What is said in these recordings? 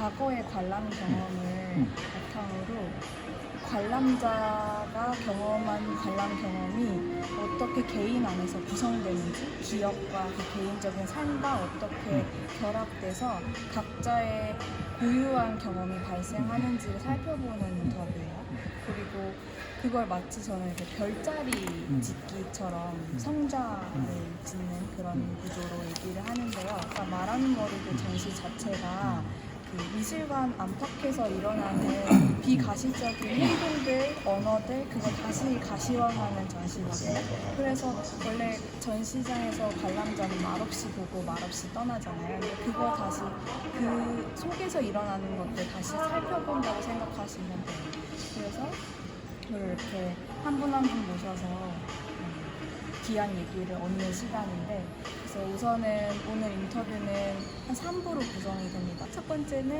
과거의 관람 경험을 바탕으로 관람자가 경험한 관람 경험이 어떻게 개인 안에서 구성되는지, 기억과 그 개인적인 삶과 어떻게 결합돼서 각자의 고유한 경험이 발생하는지를 살펴보는 인터뷰예요. 그리고 그걸 마치 저는 이렇게 별자리 짓기처럼 성자를 짓는 그런 구조로 얘기를 하는데요. 그러니까 말하는 머리들 전시 자체가 그 미술관 안팎에서 일어나는 비가시적인 행동들, 언어들, 그걸 다시 가시화하는 전시거든요. 그래서 원래 전시장에서 관람자는 말없이 보고 말없이 떠나잖아요. 근데 그거 다시 그 속에서 일어나는 것들 다시 살펴본다고 생각하시면 돼요. 그래서 저를 이렇게 한 분 한 분 모셔서 귀한 얘기를 얻는 시간인데, 그래서 우선은 오늘 인터뷰는 한 3부로 구성이 됩니다. 첫 번째는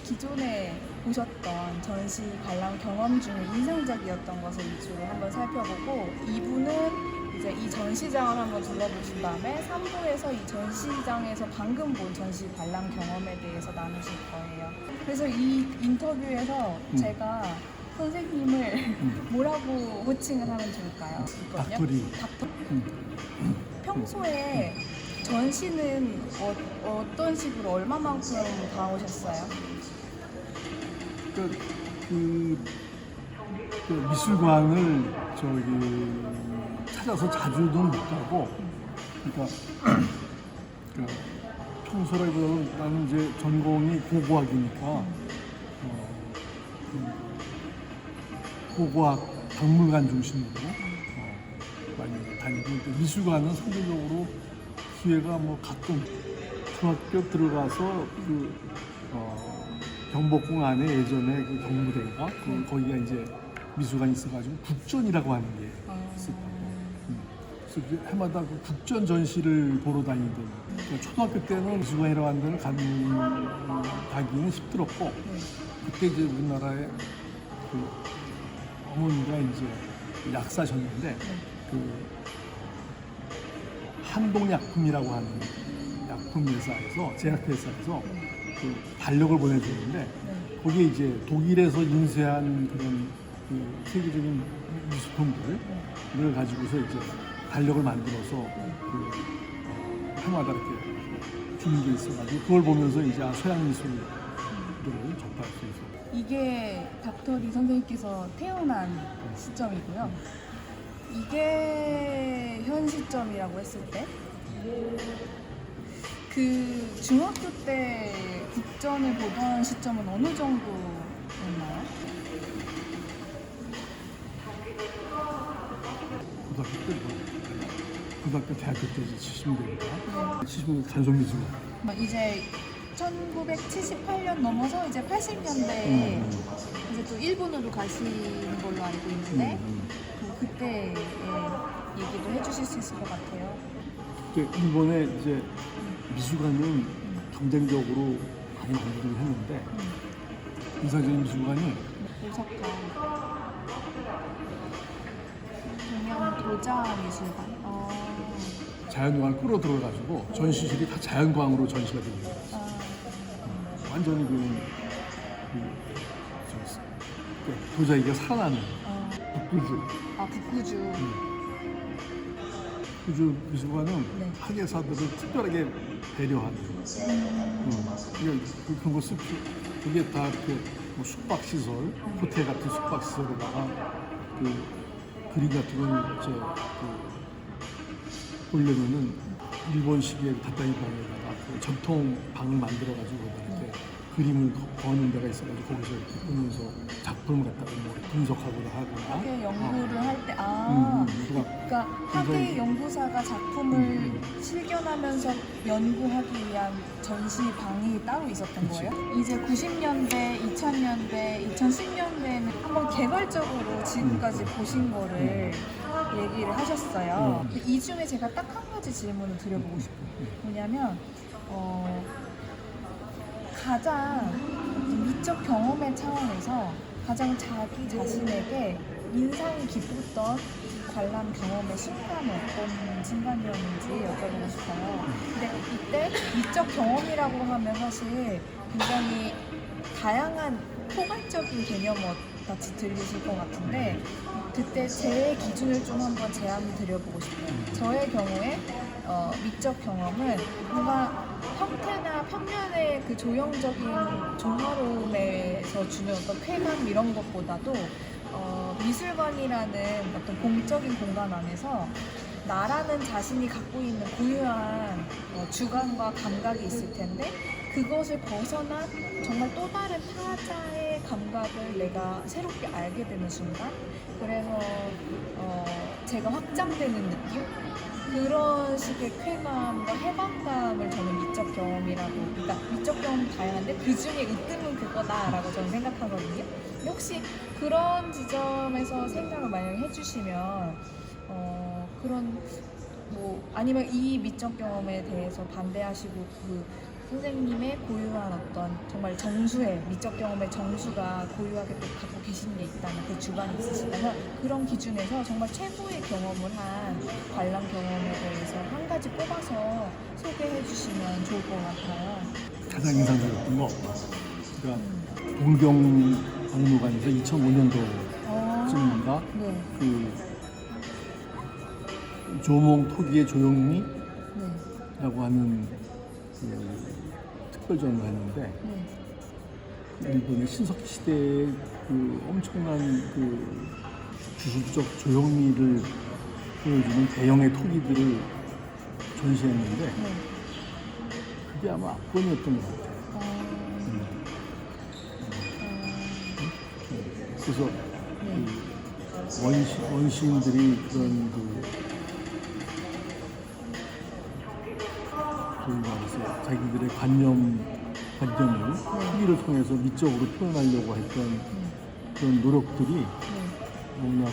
기존에 보셨던 전시 관람 경험 중에 인상적이었던 것을 위주로 한번 살펴보고, 2부는 이제 이 전시장을 한번 둘러보신 다음에 3부에서 이 전시장에서 방금 본 전시 관람 경험에 대해서 나누실 거예요. 그래서 이 인터뷰에서 제가 선생님을 뭐라고 호칭을 하면 좋을까요? 닥터리. 닥터. 평소에 전시는 어떤 식으로 얼마만큼 봐오셨어요? 그 미술관을 찾아서 자주는 못 가고, 그러니까 평소라기보다는 나는 이제 전공이 고고학이니까 고고학 박물관 중심으로 많이 다니고, 미술관은 상대적으로 기회가 뭐 가끔 중학교 들어가서 경복궁 안에 예전에 그 경무대가 거기가 이제 미술관이 있어가지고 국전이라고 하는 게 있었고, 그래서 해마다 그 국전 전시를 보러 다니던, 그러니까 초등학교 때는 미술관이라고 하는 데는 가기는 힘들었고, 그때 이제 우리나라에 그 어머니가 이제 약사셨는데 그 한동약품이라고 하는 약품회사에서, 제약회사에서 그 달력을 보내주는데, 거기에 이제 독일에서 인쇄한 그런 그 세계적인 미술품들을 가지고서 이제 달력을 만들어서 해마다 이렇게 주는 게 있어가지고, 그걸 보면서 이제 서양 미술을 접할 수 있어요. 이게 닥터리 선생님께서 태어난 시점이고요. 이게 현 시점이라고 했을 때, 그 중학교 때 국전을 보던 시점은 어느 정도였나요? 고등학교, 대학교 때 이제 70년대입니다. 70년대 단속미술관. 이제 1978년 넘어서 이제 80년대에 이제 또 일본으로 가시는 걸로 알고 있는데, 그때 얘기도 해주실 수 있을 것 같아요. 일본에 이제 미술관은 경쟁적으로 많이 만들긴 했는데, 인상적인 미술관이 도서관, 동양 도자 미술관. 자연광을 끌어들여가지고 전시실이 다 자연광으로 전시가 됩니다. 완전히 도자기가 살아나는 북구주. 북구주. 북구주 미술관은 네. 학예사들을 특별하게 배려하는. 그런 거 쓰고, 그게 다 이렇게 뭐 숙박시설, 호텔 같은 숙박시설에다가 그림 같은 걸 이제 보려면은 일본식의 다다이 방에다가 전통 방을 만들어가지고 이렇게 그림을 거는 데가 있어가지고 거기서 이렇게 보면서 작품을 갖다가 뭐 분석하거나 하거나. 학예 연구를 할 때, 그러니까 학예 연구사가 작품을 실견하면서 연구하기 위한 전시방이 따로 있었던 거예요? 이제 90년대, 2000년대, 2010년대에는 한번 개괄적으로 지금까지 보신 거를 얘기를 하셨어요. 이 중에 제가 딱 한 가지 질문을 드려보고 싶어요. 뭐냐면 가장 미적 경험의 차원에서 가장 자기 자신에게 인상이 깊었던 관람 경험의 순간이 어떤 순간이었는지 여쭤보고 싶어요. 근데 이때 미적 경험이라고 하면 사실 굉장히 다양한 포괄적인 개념 같이 들리실 것 같은데 그때 제 기준을 좀 한번 제안을 드려보고 싶어요. 저의 경우에 미적 경험은 뭔가 형태나 평면의 그 조형적인 조화로움에서 주는 어떤 쾌감 이런 것보다도 미술관이라는 어떤 공적인 공간 안에서 나라는 자신이 갖고 있는 고유한 주관과 감각이 있을 텐데 그것을 벗어난 정말 또 다른 타자의 감각을 내가 새롭게 알게 되는 순간 그래서 제가 확장되는 느낌? 그런 식의 쾌감과 해방감을 저는 미적 경험이라고 그러니까 미적 경험이 다양한데 그 중에 으뜸은 그거다라고 저는 생각하거든요. 혹시 그런 지점에서 생각을 만약에 해주시면 그런 뭐 아니면 이 미적 경험에 대해서 반대하시고 그 선생님의 고유한 어떤 정말 정수의 미적 경험의 정수가 고유하게 또 갖고 계신 게 있다면 그 주관이 있으시다면 그런 기준에서 정말 최고의 경험을 한 관람 경험에 대해서 한 가지 뽑아서 소개해 주시면 좋을 것 같아요. 가장 인상적이었던 거 그러니까 동경박물관에서 2005년도쯤인가 네. 그 조몽 토기의 조영미라고 네. 하는 그 특별전을 했는데 네. 일본의 신석기 시대의 그 엄청난 그 주술적 조형미를 보여주는 대형의 토기들을 전시했는데 네. 그게 아마 압권이었던 것 같아요. 그래서 네. 그 원시인들이 그런 그 저희 말해서 자기들의 관념을 토기를 통해서 미적으로 표현하려고 했던 그런 노력들이 너무나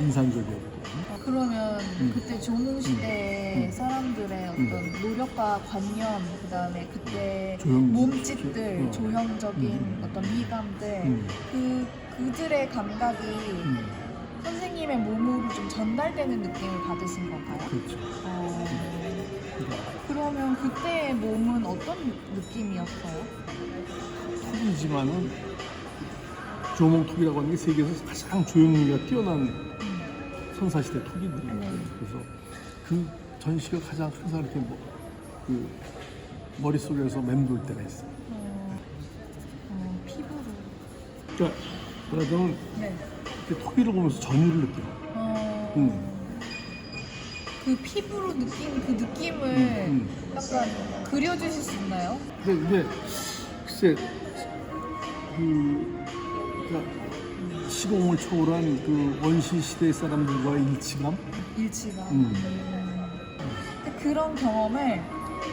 인상적이었고. 그러면 그때 조몽시대 사람들의 어떤 노력과 관념, 그 다음에 그때 몸짓들, 조형적인 어떤 미감들, 그들의 감각이 선생님의 몸으로 좀 전달되는 느낌을 받으신 건가요? 그렇죠. 그러면 그때의 몸은 어떤 느낌이었어요? 토기지만은 조몽토기라고 하는 게 세계에서 가장 조형미가 뛰어난 선사시대 토기들이에요. 그래서 그 전시가 가장 항상 이렇게 그 머릿속에서 맴돌 때가 있어요. 피부로. 그러니까 저는 네. 토기를 보면서 전율을 느껴요. 그 피부로 느낀 그 느낌을 약간 그려주실 수 있나요? 근데 글쎄 그러니까 시공을 초월한 그 원시 시대 사람들과의 일치감? 일치감. 근데 그런 경험을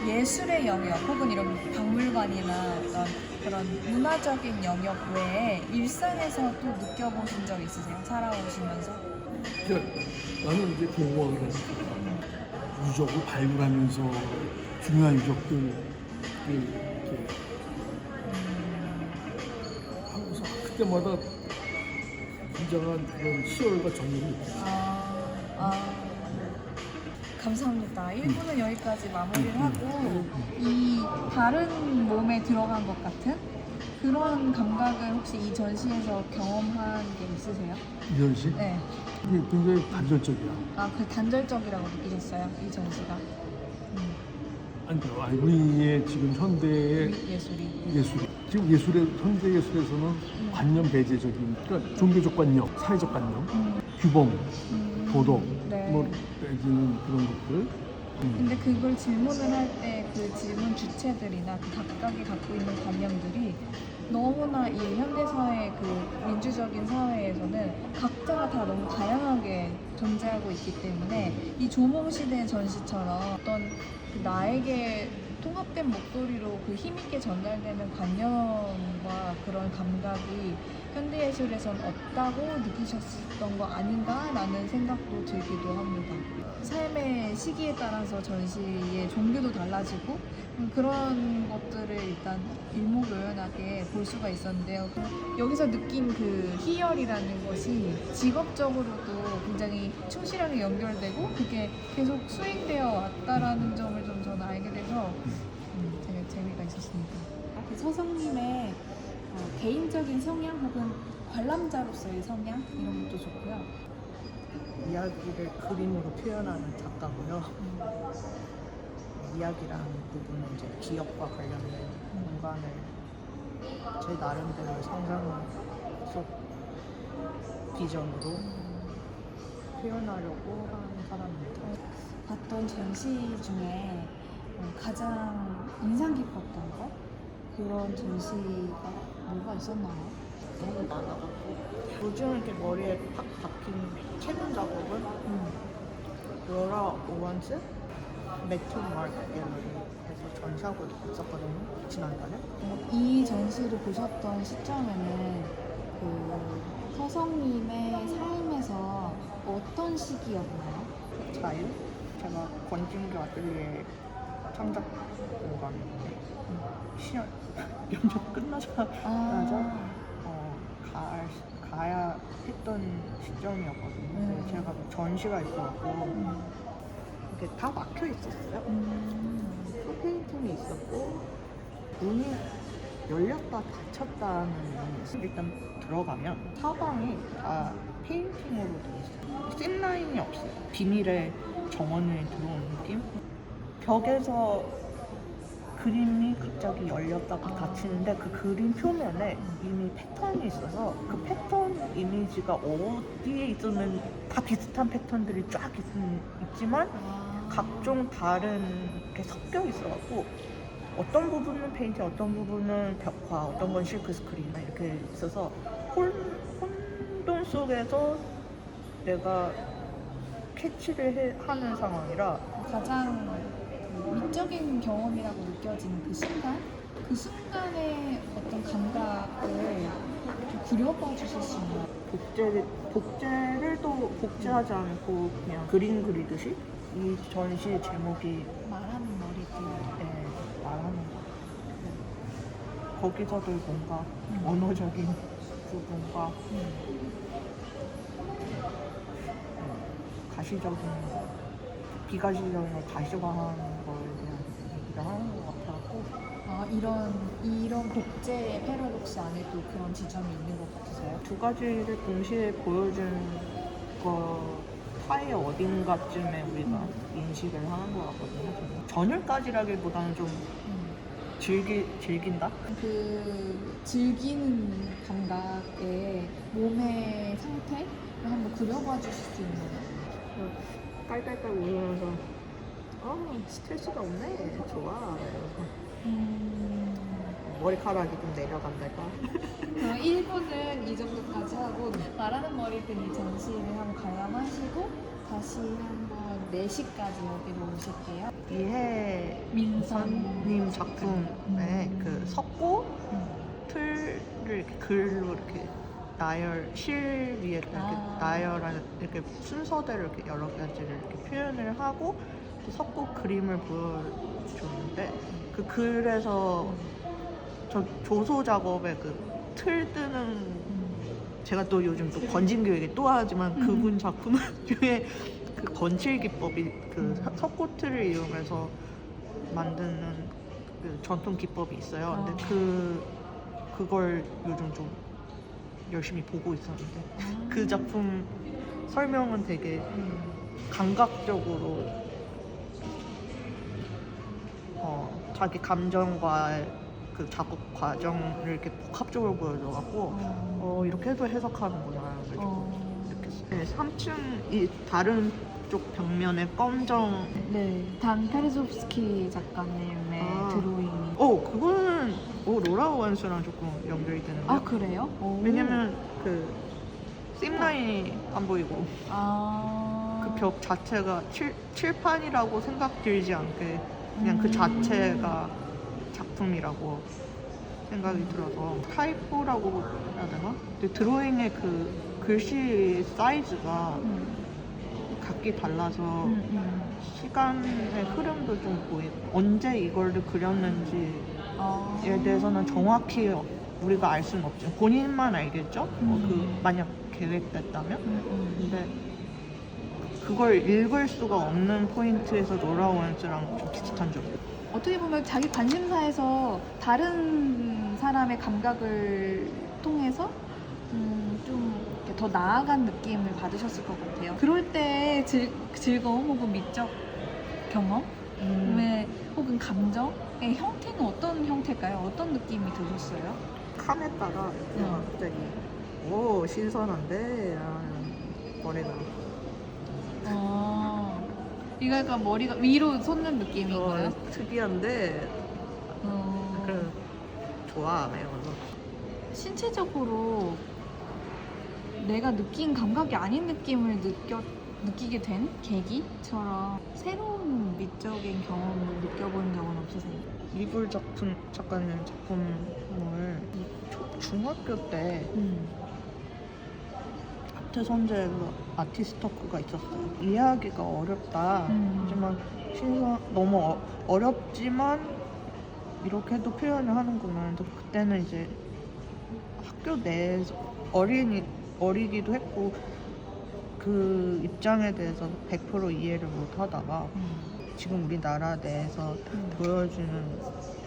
예술의 영역 혹은 이런 박물관이나 어떤 그런 문화적인 영역 외에 일상에서 또 느껴보신 적 있으세요? 살아오시면서? 그러니까 나는 이제 공부하고 유적을 발굴하면서 중요한 유적들을 이렇게 하면서 그때마다 굉장한 그런 희열과 정열이 있어요. 감사합니다. 1부는 여기까지 마무리를 하고 이 다른 몸에 들어간 것 같은 그런 감각을 혹시 이 전시에서 경험한 게 있으세요? 이 전시? 네. 이게 굉장히 단절적이야. 그 단절적이라고 느끼셨어요? 이 전시가? 아니, 우리의 지금 현대의 예술이 지금 현대 예술에서는 관념 배제적인, 그러니까 종교적 관념, 사회적 관념, 규범, 도덕, 네. 뭐 내지는 그런 것들. 근데 그걸 질문을 할 때 그 질문 주체들이나 그 각각이 갖고 있는 관념들이 너무나 이 현대사회 그 민주적인 사회에서는 각자가 다 너무 다양하게 존재하고 있기 때문에 이 조몽시대 전시처럼 어떤 그 나에게 통합된 목소리로 그 힘있게 전달되는 관념과 그런 감각이 현대예술에선 없다고 느끼셨던 거 아닌가라는 생각도 들기도 합니다. 삶의 시기에 따라서 전시의 종류도 달라지고 그런 것들을 일단 일목요연하게 볼 수가 있었는데요. 여기서 느낀 그 희열 연결이라는 것이 직업적으로도 굉장히 충실하게 연결되고 그게 계속 수행되어 왔다라는 점을 좀 저는 알게 돼서 되게 재미가 있었습니다. 그 서성님의 개인적인 성향 혹은 관람자로서의 성향 이런 것도 좋고요. 이야기를 그림으로 표현하는 작가고요. 이야기라는 부분은 이제 기억과 관련된 공간을 제 나름대로 상상 속 비전으로 표현하려고 하는 사람입니다. 봤던 전시 중에 가장 인상 깊었던 거? 그런 전시가 뭐가 있었나요? 너무 많아갖고 요즘 이렇게 머리에 팍 박힌 최근 작업은 로라 오원스 매튜 마크 갤러리에서 전시하고 있었거든요. 지난달에. 이 전시를 보셨던 시점에는 그 서성님의 삶에서 어떤 시기였나요? 자유? 제가 권진규 아틀리에 창작 공간인데 시험 연습 끝나자마자 가야 했던 시점이었거든요. 근데 제가 전시가 있어갖고 이게 다 막혀 있었어요. 페인팅이 있었고 문이 열렸다 닫혔다는 면이 있어요. 일단 들어가면 사방이 다 페인팅으로 되어 있어요. sim라인이 없어요. 비밀의 정원에 들어온 느낌? 벽에서 그림이 갑자기 열렸다가 닫히는데 그 그림 표면에 이미 패턴이 있어서 그 패턴 이미지가 어디에 있으면 다 비슷한 패턴들이 쫙 있지만 각종 다른 게 섞여 있어갖고 어떤 부분은 페인팅, 어떤 부분은 벽화, 어떤 건 실크 스크린 이렇게 있어서 혼돈 속에서 내가 캐치를 하는 상황이라 가장 미적인 경험이라고 느껴지는 그 순간? 그 순간의 어떤 감각을 좀 그려봐 주실 수 있나요? 복제를 또 복제하지 않고 그냥 그림 그리듯이 이 전시 제목이 말하는 머리들. 말하는 거. 거기서도 뭔가 언어적인 부분과 가시적인 비가시적인 걸 가시화하는 거에 대한 얘기를 하는 것 같아서 이런 복제의 패러독스 안에도 그런 지점이 있는 것 같으세요? 두 가지를 동시에 보여준 거 사이 어딘가쯤에 우리가 인식을 하는 것 같거든요. 전율까지라기보다는 좀 즐긴다? 그 즐기는 감각의 몸의 상태를 한번 그려봐 주실 수 있나요? 깔깔깔 울면서 스트레스가 없네 좋아 이러면서 머리카락이 좀 내려간달까. 그럼 1부는 이 정도까지 하고 말하는 머리들 이 전시를 한번 관람하시고 다시 한번 4시까지 여기로 오실게요. 이혜민선님 작품에 그 석고 틀을 이렇게 글로 이렇게 나열 실 위에 이렇게 나열한 이렇게 순서대로 이렇게 여러 가지를 이렇게 표현을 하고 또 석고 그림을 보여줬는데 그 글에서 저 조소 작업에 그 틀 뜨는 제가 또 요즘 또 건진교 얘기 또 하지만 그분 작품 중에 그 건칠 기법이 그 석고 틀을 이용해서 만드는 그 전통 기법이 있어요. 근데 그걸 요즘 좀 열심히 보고 있었는데 그 작품 설명은 되게 감각적으로 자기 감정과 그 작업 과정을 이렇게 복합적으로 보여줘갖고 이렇게 해도 해석하는구나 이렇게 느꼈어요. 네, 3층 이 다른 쪽 벽면에 검정 네, 단 페르조프스키 작가님의 드로잉. 그거는 로라 오원스랑 조금 연결이 되는데요. 아 그래요? 왜냐면 그 sim라인이 안 보이고 그 벽 자체가 칠판이라고 생각 들지 않게 그냥 그 자체가 작품이라고 생각이 들어서 타이포라고 해야 되나? 근데 드로잉의 그 글씨 사이즈가 각기 달라서 시간의 흐름도 좀 보이고 언제 이걸 그렸는지에 대해서는 정확히 우리가 알 수는 없죠. 본인만 알겠죠. 그 만약 계획됐다면. 근데 그걸 읽을 수가 없는 포인트에서 노라 원스랑 좀 비슷한 점. 어떻게 보면 자기 관심사에서 다른 사람의 감각을 통해서 좀 이렇게 더 나아간 느낌을 받으셨을 것 같아요. 그럴 때 즐거움 혹은 미적 경험, 혹은 감정의 형태는 어떤 형태일까요? 어떤 느낌이 드셨어요? 칸에 따라 그냥 갑자기 오 신선한데 라는 머리가 이거 약간 머리가 위로 솟는 느낌인가요? 특이한데 그래 좋아 이러면서 신체적으로 내가 느낀 감각이 아닌 느낌을 느끼게 된 계기처럼 새로운 미적인 경험을 느껴본 적은 없으세요? 이불 작가님 작품을 중학교 때 앞태선제 아티스토크가 있었어요. 이해하기가 어렵다. 하지만 너무 어렵지만 이렇게도 표현을 하는구나. 그래서 그때는 이제 학교 내에서 어리기도 했고 그 입장에 대해서 100% 이해를 못 하다가 지금 우리나라 내에서 보여주는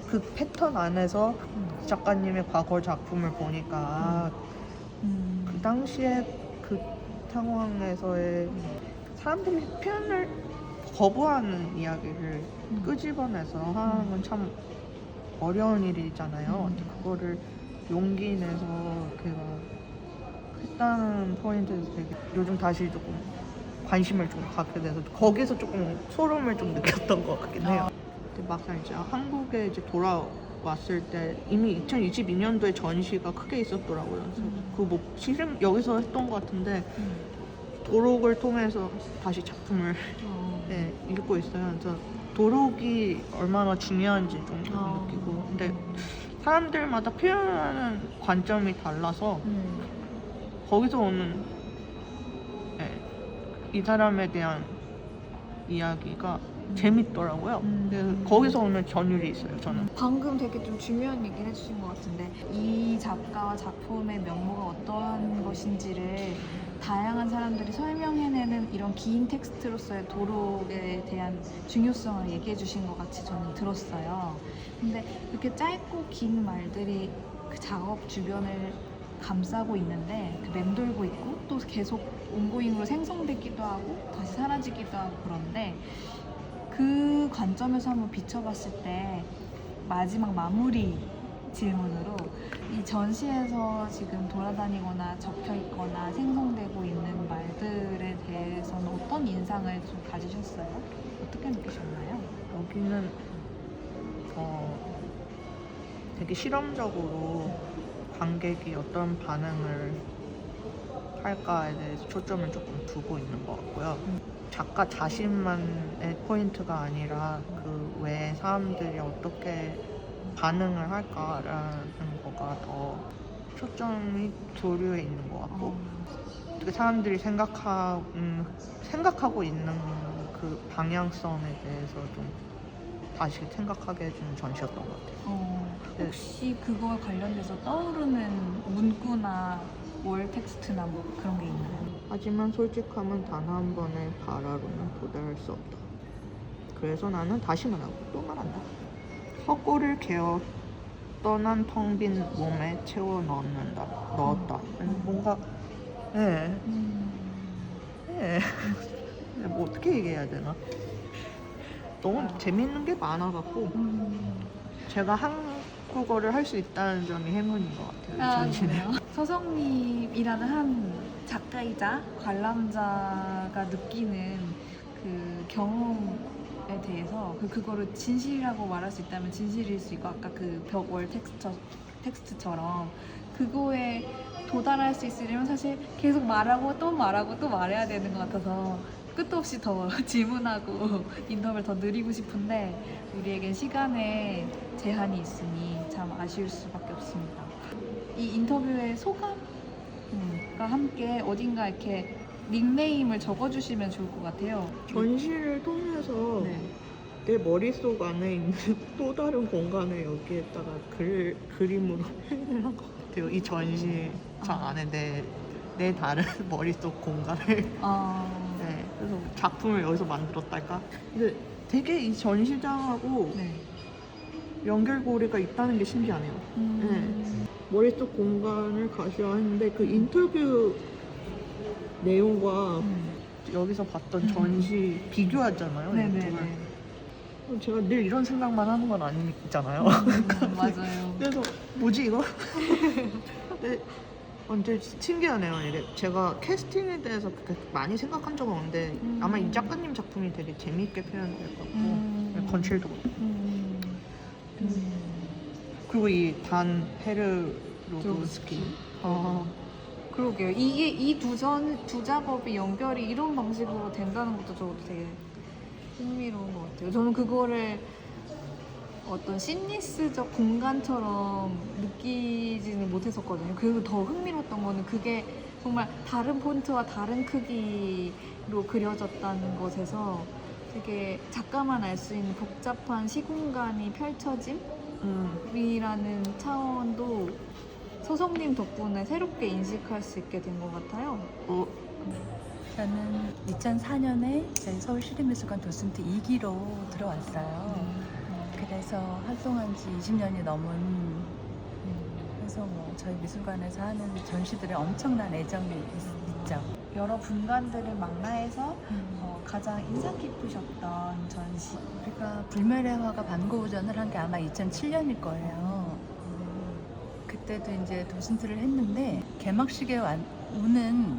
그 패턴 안에서 작가님의 과거 작품을 보니까 그 당시에 그 상황에서의 사람들이 표현을 거부하는 이야기를 끄집어내서 하는 건 참 어려운 일이잖아요. 그거를 용기 내서 걔가 했다는 포인트에서 되게 요즘 다시 조금 관심을 좀 갖게 돼서 거기서 조금 소름을 좀 느꼈던 것 같긴 해요. 근데 막상 이제 한국에 이제 돌아왔을 때 이미 2022년도에 전시가 크게 있었더라고요. 그래서 그 뭐 실은 여기서 했던 것 같은데 도록을 통해서 다시 작품을 네, 읽고 있어요. 그래서 도록이 얼마나 중요한지 좀 느끼고 근데 사람들마다 표현하는 관점이 달라서 거기서 오는 이 사람에 대한 이야기가 재밌더라고요. 그래서 거기서 오는 전율이 있어요, 저는. 방금 되게 좀 중요한 얘기를 해주신 것 같은데 이 작가와 작품의 면모가 어떤 것인지를 다양한 사람들이 설명해내는 이런 긴 텍스트로서의 도록에 대한 중요성을 얘기해 주신 것 같이 저는 들었어요. 근데 이렇게 짧고 긴 말들이 그 작업 주변을 감싸고 있는데 그 맴돌고 있고 또 계속 온고잉으로 생성되기도 하고 다시 사라지기도 하고 그런데 그 관점에서 한번 비춰봤을 때 마지막 마무리 질문으로 이 전시에서 지금 돌아다니거나 적혀있거나 생성되고 있는 말들에 대해서는 어떤 인상을 좀 가지셨어요? 어떻게 느끼셨나요? 여기는 되게 실험적으로 관객이 어떤 반응을 할까에 대해서 초점을 조금 두고 있는 것 같고요. 작가 자신만의 포인트가 아니라 그 외에 사람들이 어떻게 반응을 할까라는 거가 더 초점이 도류에 있는 것 같고 어떻게 사람들이 생각하고 있는 그 방향성에 대해서 좀 다시 생각하게 해주는 전시였던 것 같아요. 혹시 그거와 관련돼서 떠오르는 문구나 월 텍스트나 뭐 그런 게 있나요? 하지만 솔직함은 단 한 번의 발화로는 도달할 수 없다. 그래서 나는 다시 말하고 또 말한다. 헛골을 개어 떠난 텅 빈 몸에 채워 넣었다. 뭔가 뭐 어떻게 얘기해야 되나? 너무 재밌는 게 많아갖고 제가 한국어를 할 수 있다는 점이 행운인 것 같아요. 전시는. 서성님이라는 한 작가이자 관람자가 느끼는 그 경험에 대해서 그거를 진실이라고 말할 수 있다면 진실일 수 있고 아까 그 벽월 텍스트처럼 그거에 도달할 수 있으려면 사실 계속 말하고 또 말하고 또 말해야 되는 것 같아서 끝도 없이 더 질문하고 인터뷰를 더 늘리고 싶은데 우리에겐 시간에 제한이 있으니 참 아쉬울 수밖에 없습니다. 이 인터뷰의 소감과 함께 어딘가 이렇게 닉네임을 적어주시면 좋을 것 같아요. 전시를 통해서 네. 내 머릿속 안에 있는 또 다른 공간을 여기에다가 그림으로 표현을 한 것 같아요. 이 전시장 안에 내 다른 머릿속 공간을. 네, 그래서 작품을 여기서 만들었달까? 근데 되게 이 전시장하고 네. 연결고리가 있다는 게 신기하네요. 네. 머릿속 공간을 가시화했는데 그 인터뷰 내용과 여기서 봤던 전시 비교하잖아요. 네네네. 이쪽을. 제가 늘 이런 생각만 하는 건 아니잖아요. 맞아요. 그래서 뭐지 이거? 근데 완전 신기하네요. 이게 제가 캐스팅에 대해서 그렇게 많이 생각한 적은 없는데 아마 이 작가님 작품이 되게 재미있게 표현될 것 같고 건칠도 그렇고. 그리고 이 단 헤르로브스키. 그러게요. 이게 이 두 작업이 연결이 이런 방식으로 된다는 것도 저도 되게 흥미로운 것 같아요. 저는 그거를 어떤 심리스적 공간처럼 느끼지는 못했었거든요. 그리고 더 흥미로웠던 거는 그게 정말 다른 폰트와 다른 크기로 그려졌다는 것에서 되게 작가만 알 수 있는 복잡한 시공간이 펼쳐짐이라는 차원도 서성님 덕분에 새롭게 인식할 수 있게 된 것 같아요. 저는 2004년에 저희 서울시립미술관 도슨트 2기로 들어왔어요. 그래서 활동한 지 20년이 넘은, 그래서 뭐 저희 미술관에서 하는 전시들에 엄청난 애정이 있죠. 여러 분간들을 망라해서 가장 인상 깊으셨던 전시. 우리가 불멸의 화가 반고우전을 한 게 아마 2007년일 거예요. 그때도 이제 도슨트를 했는데 개막식에 오는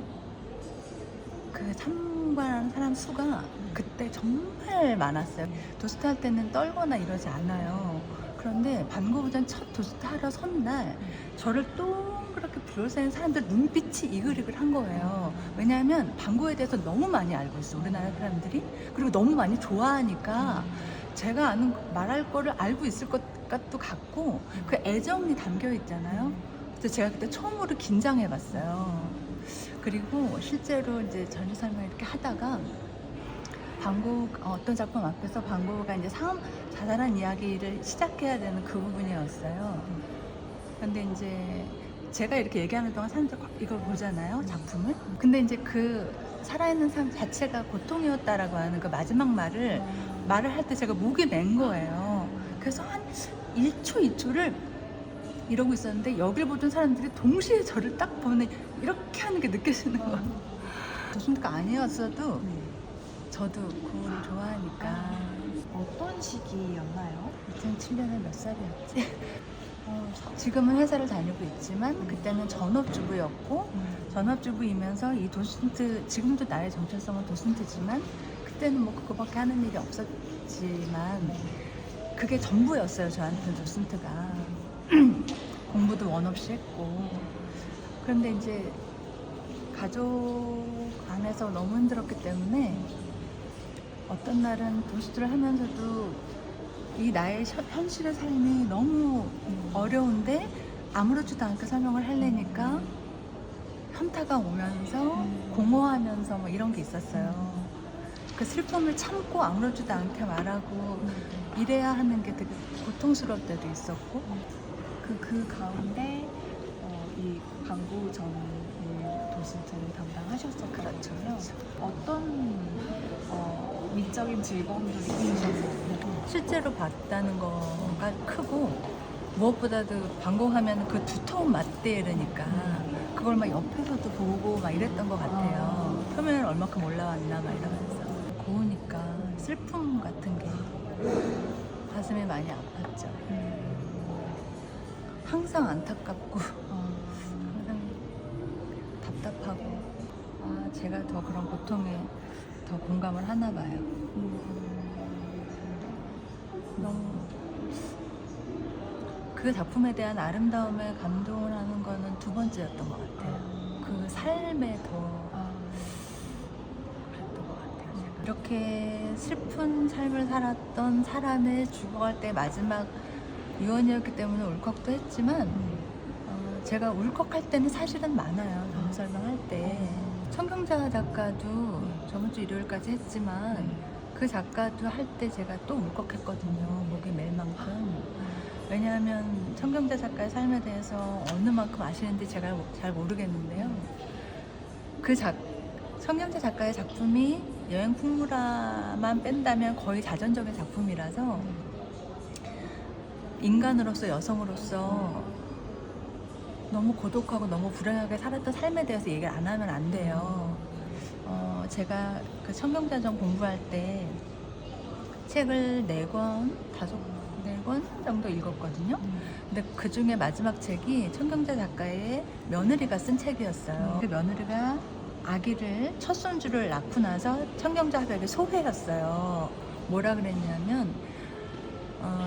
그 참관하는 사람 수가 그때 정말 많았어요. 도슨트 할 때는 떨거나 이러지 않아요. 그런데 반고우전 첫 도슨트 하러 선 날 저를 동그랗게 둘러싸인 사람들 눈빛이 이글이글한 거예요. 왜냐하면 반고에 대해서 너무 많이 알고 있어, 우리나라 사람들이. 그리고 너무 많이 좋아하니까 제가 아는 말할 거를 알고 있을 것도 같고 그 애정이 담겨 있잖아요. 그래서 제가 그때 처음으로 긴장해봤어요. 그리고 실제로 이제 전시 설명 이렇게 하다가 어떤 작품 앞에서 반고가 이제 자잘한 이야기를 시작해야 되는 그 부분이었어요. 근데 이제 제가 이렇게 얘기하는 동안 사람들 이걸 보잖아요, 작품을. 근데 이제 그 살아있는 삶 자체가 고통이었다라고 하는 그 마지막 말을 할 때 제가 목이 맨 거예요. 그래서 한 1초, 2초를 이러고 있었는데 여길 보던 사람들이 동시에 저를 딱 보는 이렇게 하는 게 느껴지는 거예요. 도슨트가 아니었어도 저도 고우를 좋아하니까. 어떤 시기였나요? 2007년에 몇 살이었지? 지금은 회사를 다니고 있지만 그때는 전업주부였고 전업주부이면서 이 도슨트, 지금도 나의 정체성은 도슨트지만 그때는 뭐 그거밖에 하는 일이 없었지만 그게 전부였어요, 저한테는 도슨트가. 공부도 원 없이 했고. 그런데 이제 가족 안에서 너무 힘들었기 때문에 어떤 날은 도슨트를 하면서도 이 나의 현실의 삶이 너무 어려운데 아무렇지도 않게 설명을 하려니까 현타가 오면서 공허하면서 뭐 이런 게 있었어요. 그 슬픔을 참고 아무렇지도 않게 말하고 이래야 하는 게 되게 고통스러울 때도 있었고. 그 가운데 이 반고우전을 도슨트를 담당하셨었거든요. 그렇죠. 어떤 미적인 즐거움들이 있으셨나요? 실제로 봤다는 거가 크고 무엇보다도 반고하면 그 두터운 맞대르니까 그걸 막 옆에서도 보고 막 이랬던 것 같아요. 표면을 얼마큼 올라왔나 막 이러면서. 고우니까 슬픔 같은 게 가슴이 많이 아팠죠. 항상 안타깝고 항상 답답하고 제가 더 그런 고통에 더 공감을 하나 봐요. 너무 그 작품에 대한 아름다움에 감동을 하는 거는 두 번째였던 것 같아요. 그 삶에 더 그랬던 것 같아요. 제가. 이렇게 슬픈 삶을 살았던 사람의 죽어갈 때 마지막 유언이었기 때문에 울컥도 했지만 제가 울컥할 때는 사실은 많아요. 전시 설명할 때. 청경자 작가도 저번 주 일요일까지 했지만 그 작가도 할 때 제가 또 울컥했거든요. 목이 멜 만큼. 왜냐하면 청경자 작가의 삶에 대해서 어느 만큼 아시는지 제가 잘 모르겠는데요. 청경자 작가의 작품이 여행 풍물화만 뺀다면 거의 자전적인 작품이라서 인간으로서 여성으로서 너무 고독하고 너무 불행하게 살았던 삶에 대해서 얘기를 안 하면 안 돼요. 제가 그 청경자전 공부할 때 책을 4권 정도 읽었거든요. 근데 그 중에 마지막 책이 청경자 작가의 며느리가 쓴 책이었어요. 그 며느리가 아기를 첫 손주를 낳고 나서 청경자 화백의 소회였어요. 뭐라 그랬냐면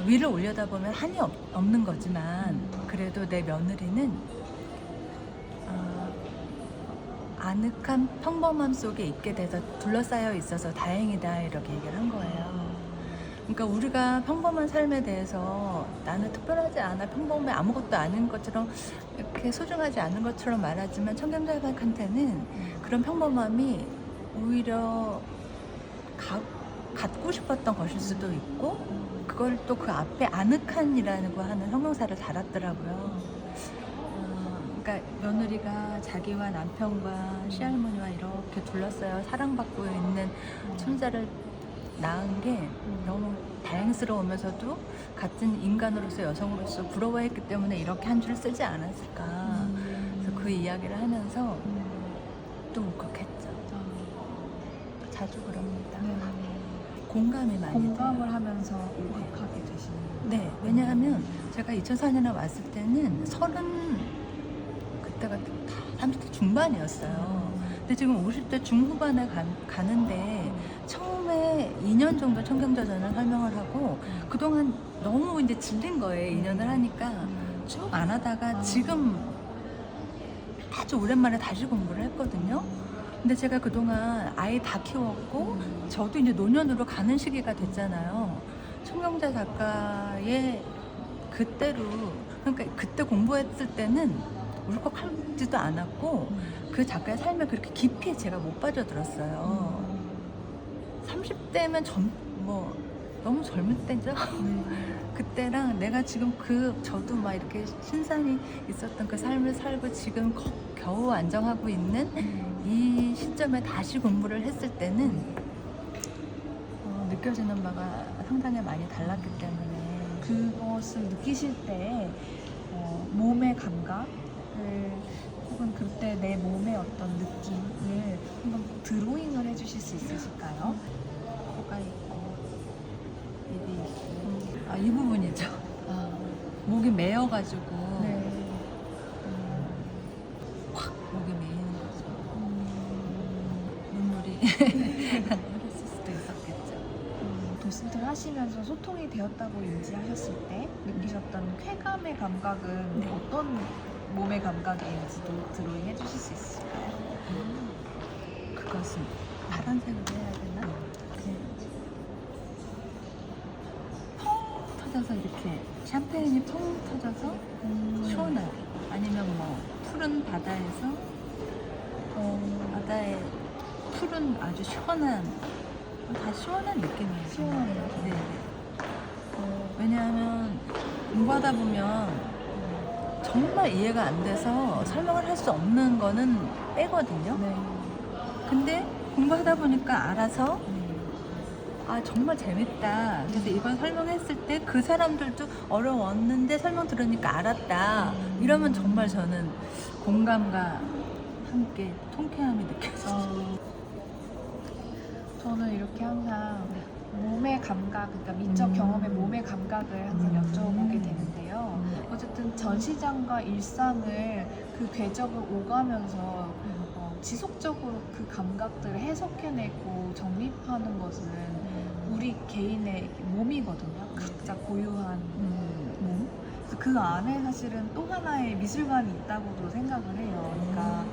위를 올려다보면 한이 없는 거지만 그래도 내 며느리는 아늑한 평범함 속에 있게 돼서 둘러싸여 있어서 다행이다 이렇게 얘기를 한 거예요. 그러니까 우리가 평범한 삶에 대해서 나는 특별하지 않아, 평범해, 아무것도 아닌 것처럼 이렇게 소중하지 않은 것처럼 말하지만 청경자 화백한테는 그런 평범함이 오히려 갖고 싶었던 것일 수도 있고 그걸 또 그 앞에 아늑한이라고 하는 형용사를 달았더라고요. 그러니까 며느리가 자기와 남편과 시할머니와 이렇게 둘러싸여 사랑받고 있는 손자를 낳은 게 너무 다행스러우면서도 같은 인간으로서 여성으로서 부러워했기 때문에 이렇게 한 줄 쓰지 않았을까. 그래서 그 이야기를 하면서 또 울컥했죠. 자주 그럽니다. 공감이 많이 공감을 돼요. 하면서 울컥하게 되시는 거예요. 네, 왜냐하면 제가 2004년에 왔을 때는 그때가 30대 중반이었어요. 근데 지금 50대 중후반에 가는데 처음에 2년 정도 청경자전을 설명을 하고 그동안 너무 이제 질린 거예요. 2년을 하니까 쭉 안 하다가 지금 아주 오랜만에 다시 공부를 했거든요. 근데 제가 그동안 아이 다 키웠고 저도 이제 노년으로 가는 시기가 됐잖아요. 청경자 작가의 그때로, 그러니까 그때 공부했을 때는 울컥하지도 않았고 그 작가의 삶에 그렇게 깊이 제가 못 빠져들었어요. 30대면 너무 젊을 때죠. 그때랑 내가 지금 저도 막 이렇게 신상이 있었던 그 삶을 살고 지금 겨우 안정하고 있는 이 시점에 다시 공부를 했을 때는 느껴지는 바가 상당히 많이 달랐기 때문에 그것을 느끼실 때 몸의 감각을 혹은 그때 내 몸의 어떤 느낌을 한번 드로잉을 해주실 수 있으실까요? 코가 있고 입이 있고 이 부분이죠. 목이 메어가지고 네. 확 목이 메이는 거죠. 눈물이 흐렸을 수도 있었겠죠. 도슨트를 하시면서 소통이 되었다고 인지하셨을 때 느끼셨던 쾌감의 감각은 네. 어떤 몸의 감각인지도 드로잉 해주실 수 있을까요? 그것은 파란색으로 해야 되나? 펑 터져서 이렇게 샴페인이 펑 터져서 시원하게 아니면 푸른 바다에서 바다에 푸른 아주 시원한 다 시원한 느낌이에요. 시원한 네. 왜냐하면 공부하다 보면 정말 이해가 안 돼서 설명을 할 수 없는 거는 빼거든요. 네. 근데 공부하다 보니까 알아서 정말 재밌다. 그래서 이걸 설명했을 때 그 사람들도 어려웠는데 설명 들으니까 알았다. 이러면 정말 저는 공감과 함께 통쾌함이 느껴져요. 저는 이렇게 항상 몸의 감각, 그러니까 미적 경험의 몸의 감각을 항상 여쭤보게 되는데요. 어쨌든 전시장과 일상을 그 궤적을 오가면서 지속적으로 그 감각들을 해석해내고 정립하는 것은 우리 개인의 몸이거든요. 각자 고유한 몸. 그래서 그 안에 사실은 또 하나의 미술관이 있다고도 생각을 해요. 그러니까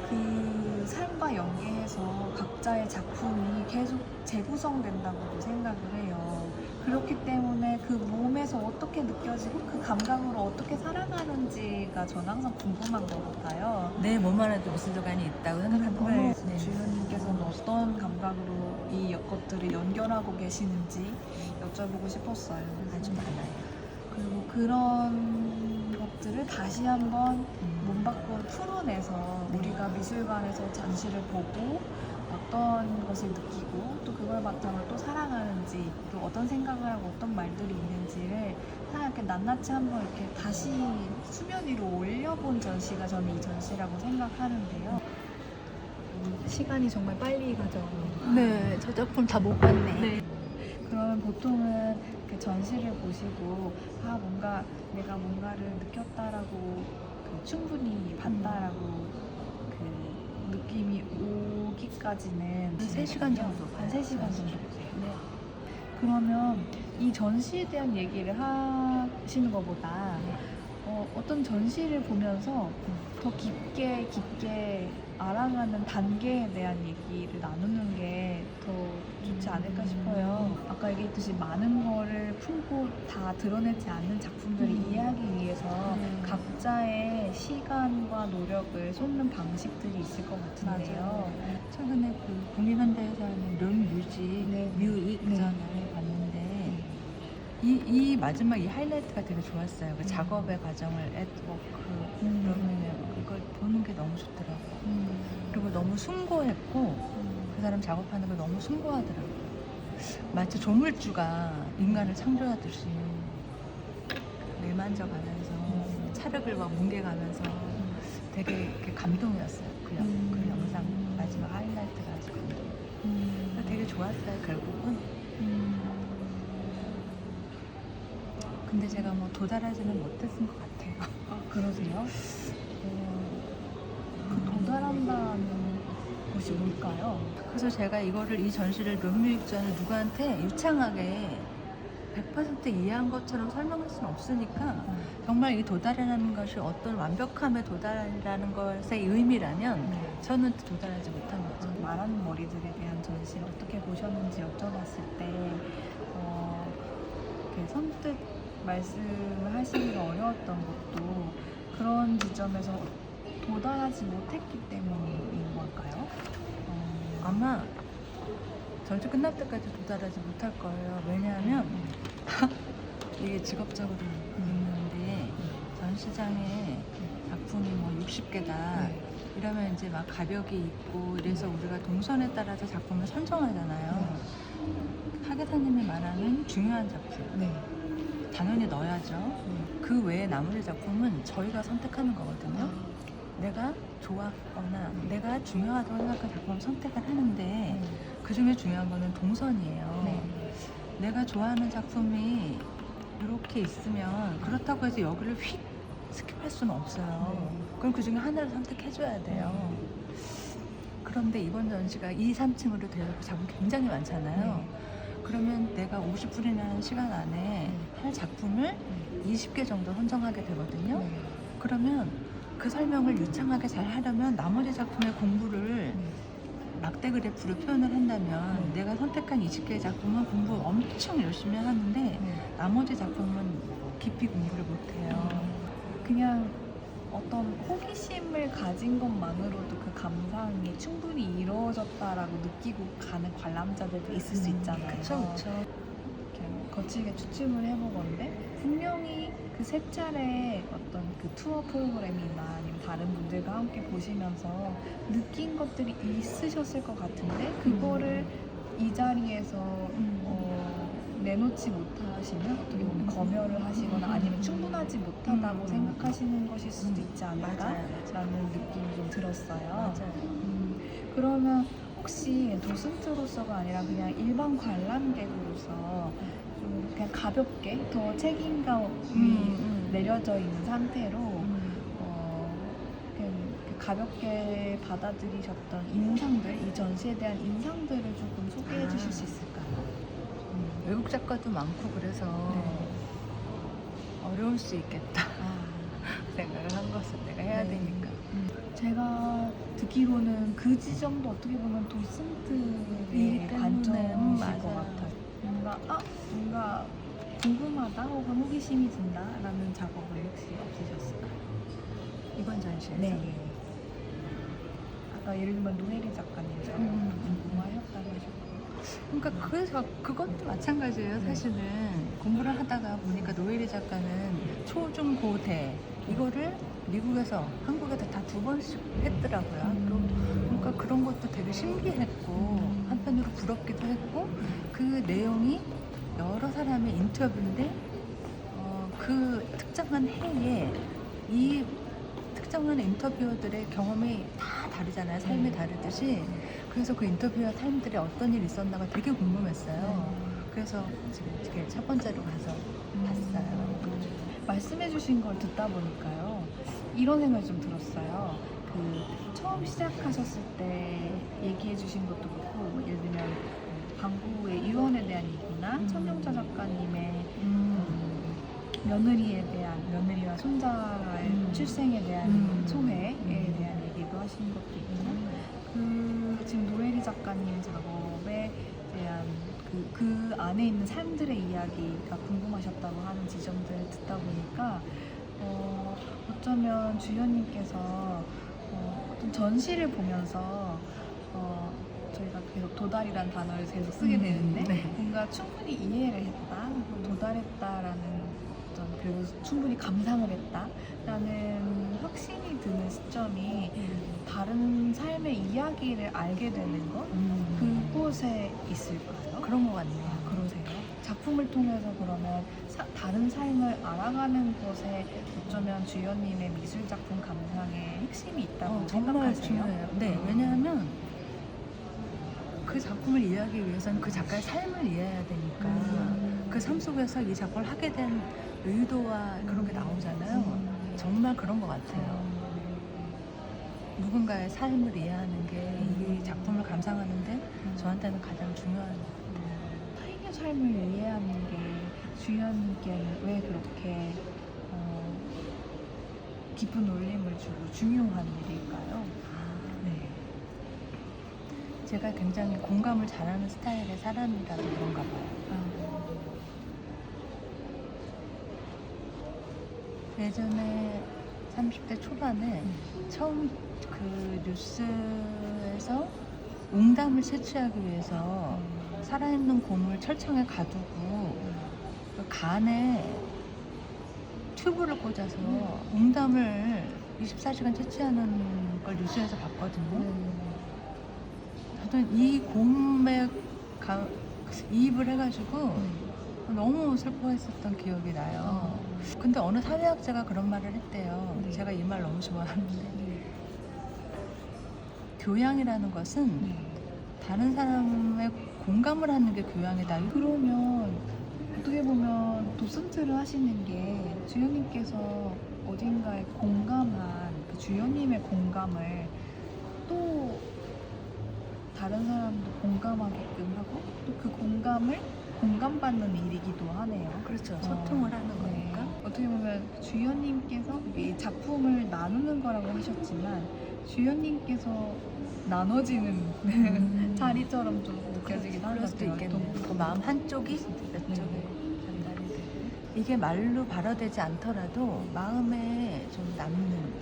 그 삶과 연계해서 각자의 작품이 계속 재구성된다고도 생각을 해요. 그렇기 때문에 그 몸에서 어떻게 느껴지고 그 감각으로 어떻게 살아가는지가 저는 항상 궁금한 것 같아요. 내 몸 안에도 미술관이 있다고 생각합니다. 네. 주연님께서는 어떤 감각으로 이 것들을 연결하고 계시는지 여쭤보고 싶었어요. 아주 많아요. 그리고 그런 것들을 다시 한번 몸 밖으로 풀어내서 우리가 미술관에서 전시를 보고 어떤 것을 느끼고 또 그걸 바탕으로 또 살아가는지 또 어떤 생각을 하고 어떤 말들이 있는지를 그냥 이렇게 낱낱이 한번 이렇게 다시 수면 위로 올려본 전시가 저는 이 전시라고 생각하는데요. 시간이 정말 빨리 가죠. 네, 저 작품 다 못 봤네. 그러면 보통은 그 전시를 보시고 뭔가 내가 뭔가를 느꼈다라고 충분히 봤다라고 그 느낌이 오기까지는 3시간 정도 한 3시간 정도 보세요. 네. 그러면 이 전시에 대한 얘기를 하시는 것보다 어떤 전시를 보면서 더 깊게 알아가는 단계에 대한 얘기를 나누는 게 더 좋지 않을까 싶어요. 아까 얘기했듯이 많은 거를 풀고 다 드러내지 않는 작품들을 이해하기 위해서 각자의 시간과 노력을 쏟는 방식들이 있을 것 같은데요. 최근에 그 국립현대에서 하는 룸뮤직 네. 뮤익전을 봤는데 이 마지막 이 하이라이트가 되게 좋았어요. 그 작업의 과정을 앳워크 그걸 보는 게 너무 좋더라고요. 그리고 너무 숭고했고 그 사람 작업하는 거 너무 숭고하더라고요. 마치 조물주가 인간을 창조하듯이 매만져가면서 찰흙을 막 뭉개가면서 되게 이렇게 감동이었어요. 그 영상 마지막 하이라이트가 아주 감동. 되게 좋았어요 결국은. 근데 제가 뭐 도달하지는 못했은 것 같아요. 아, 그러세요? 그 도달한다는 것이 뭘까요? 그래서 제가 이 전시를 룸뮤직전을 누구한테 유창하게 100% 이해한 것처럼 설명할 수는 없으니까 정말 이 도달이라는 것이 어떤 완벽함에 도달이라는 것의 의미라면 저는 도달하지 못한 거죠. 말하는 머리들에 대한 전시를 어떻게 보셨는지 여쭤봤을 때 이렇게 선뜻 말씀을 하시기가 어려웠던 것도 그런 지점에서 도달하지 못했기 때문인 걸까요? 아마 전시 끝날 때까지 도달하지 못할 거예요. 왜냐하면 이게 직업적으로 있는데 전시장에 작품이 뭐 60개다 이러면 이제 막 가격이 있고 이래서 우리가 동선에 따라서 작품을 선정하잖아요. 하계사님이 말하는 중요한 작품 당연히 넣어야죠. 그 외에 나머지 작품은 저희가 선택하는 거거든요. 내가 좋아하거나 내가 중요하다고 생각한 작품을 선택을 하는데 그 중에 중요한 거는 동선이에요. 내가 좋아하는 작품이 이렇게 있으면 그렇다고 해서 여기를 휙 스킵할 수는 없어요. 그럼 그 중에 하나를 선택해줘야 돼요. 그런데 이번 전시가 2, 3층으로 되어 있고 작품이 굉장히 많잖아요. 그러면 내가 50분이라는 시간 안에 할 작품을 20개 정도 선정하게 되거든요. 그러면 그 설명을 유창하게 잘 하려면 나머지 작품의 공부를 막대 그래프로 표현을 한다면 내가 선택한 20개의 작품은 공부 엄청 열심히 하는데 나머지 작품은 깊이 공부를 못해요. 그냥 어떤 호기심을 가진 것만으로도 그 감상이 충분히 이루어졌다라고 느끼고 가는 관람자들도 있을 수 있잖아요. 그쵸. 이렇게 거칠게 추측을 해보건데 분명히 그 세 차례 어떤 그 투어 프로그램이나 아니면 다른 분들과 함께 보시면서 느낀 것들이 있으셨을 것 같은데 그거를 이 자리에서 내놓지 못하시면 어떻게 보면 검열을 하시거나 아니면 충분하지 못하다고 생각하시는 것일 수도 있지 않을까라는 느낌이 좀 들었어요. 그러면 혹시 도슨트로서가 아니라 그냥 일반 관람객으로서 좀 그냥 가볍게 더 책임감이 내려져 있는 상태로 그냥 가볍게 받아들이셨던 인상들, 이 전시에 대한 인상들을 조금 소개해 주실 수 있을까요? 외국 작가도 많고 그래서 어려울 수 있겠다 생각을 한 것을 내가 해야 되니까. 제가 듣기로는 그 지점도 어떻게 보면 도슨트의 이 때문에, 관점이실 것 맞아요. 같아요. 뭔가 궁금하다 혹은 호기심이 든다라는 작업은 혹시 없으셨을까요? 이번 전시에서 네. 아까 예를 들면 노혜리 작가님처럼 궁금하셨다고 하셨고. 그러니까 그것도 마찬가지예요. 사실은 공부를 하다가 보니까 노예리 작가는 초, 중, 고, 대 이거를 미국에서 한국에서 다 2번씩 했더라고요. 그러니까 그런 것도 되게 신기했고 한편으로 부럽기도 했고 그 내용이 여러 사람의 인터뷰인데 그 특정한 해에 이 특정한 인터뷰어들의 경험이 다 다르잖아요. 삶이 다르듯이. 그래서 그 인터뷰어 삶들이 어떤 일이 있었나가 되게 궁금했어요. 그래서 지금 이렇게 첫 번째로 가서 봤어요. 말씀해주신 걸 듣다 보니까요, 이런 생각이 좀 들었어요. 처음 시작하셨을 때 얘기해주신 것도 그렇고, 뭐 예를 들면 방구의 유언에 대한 얘기나 천명자 작가님의 며느리와 손자의 출생에 대한 소회에 대한 얘기도 하신 것도 있고, 지금 노혜리 작가님 작업에 대한 그 안에 있는 삶들의 이야기가 궁금하셨다고 하는 지점들을 듣다 보니까 어쩌면 주연님께서 어떤 전시를 보면서 저희가 계속 도달이란 단어를 계속 쓰게 되는데 뭔가 충분히 이해를 했다, 도달했다라는 그리고 충분히 감상을 했다라는 확신이 드는 시점이 다른 삶의 이야기를 알게 되는 것, 그곳에 있을까요? 그런 것 같네요. 그러세요? 작품을 통해서 그러면 다른 삶을 알아가는 곳에 어쩌면 주연님의 미술 작품 감상의 핵심이 있다고 정말 생각하세요? 중요해요. 네, 왜냐하면 그 작품을 이해하기 위해서는 그 작가의 삶을 이해해야 되니까 그 삶 속에서 이 작품을 하게 된 의도와 그런 게 나오잖아요. 정말 그런 것 같아요. 누군가의 삶을 이해하는 게 이 작품을 감상하는데 저한테는 가장 중요한 타인의 삶을 이해하는 게 주연님께는 왜 그렇게 깊은 울림을 주고 중요한 일일까요? 네. 제가 굉장히 공감을 잘하는 스타일의 사람이라서 그런가 봐요. 예전에 30대 초반에 처음 그 뉴스에서 웅담을 채취하기 위해서 살아있는 곰을 철창에 가두고 그 간에 튜브를 꽂아서 웅담을 24시간 채취하는 걸 뉴스에서 봤거든요. 저는 이 곰에 이입을 해가지고 너무 슬퍼했었던 기억이 나요. 근데 어느 사회학자가 그런 말을 했대요. 제가 이 말 너무 좋아하는데 교양이라는 것은 다른 사람의 공감을 하는 게 교양이다. 그러면 어떻게 보면 도슨트를 하시는 게 주연님께서 어딘가에 공감한 그 주연님의 공감을 또 다른 사람도 공감하게끔 하고 또 그 공감을 공감받는 일이기도 하네요. 그렇죠. 소통을 하는 거니까. 어떻게 보면 주연님께서 이 작품을 나누는 거라고 하셨지만 주연님께서 나눠지는 자리처럼 좀 느껴지기도 하는 그럴 것 수도 같아요. 있겠네요. 그 마음 한쪽이 몇 쪽에 전달이 되고 이게 말로 발화되지 않더라도 마음에 좀 남는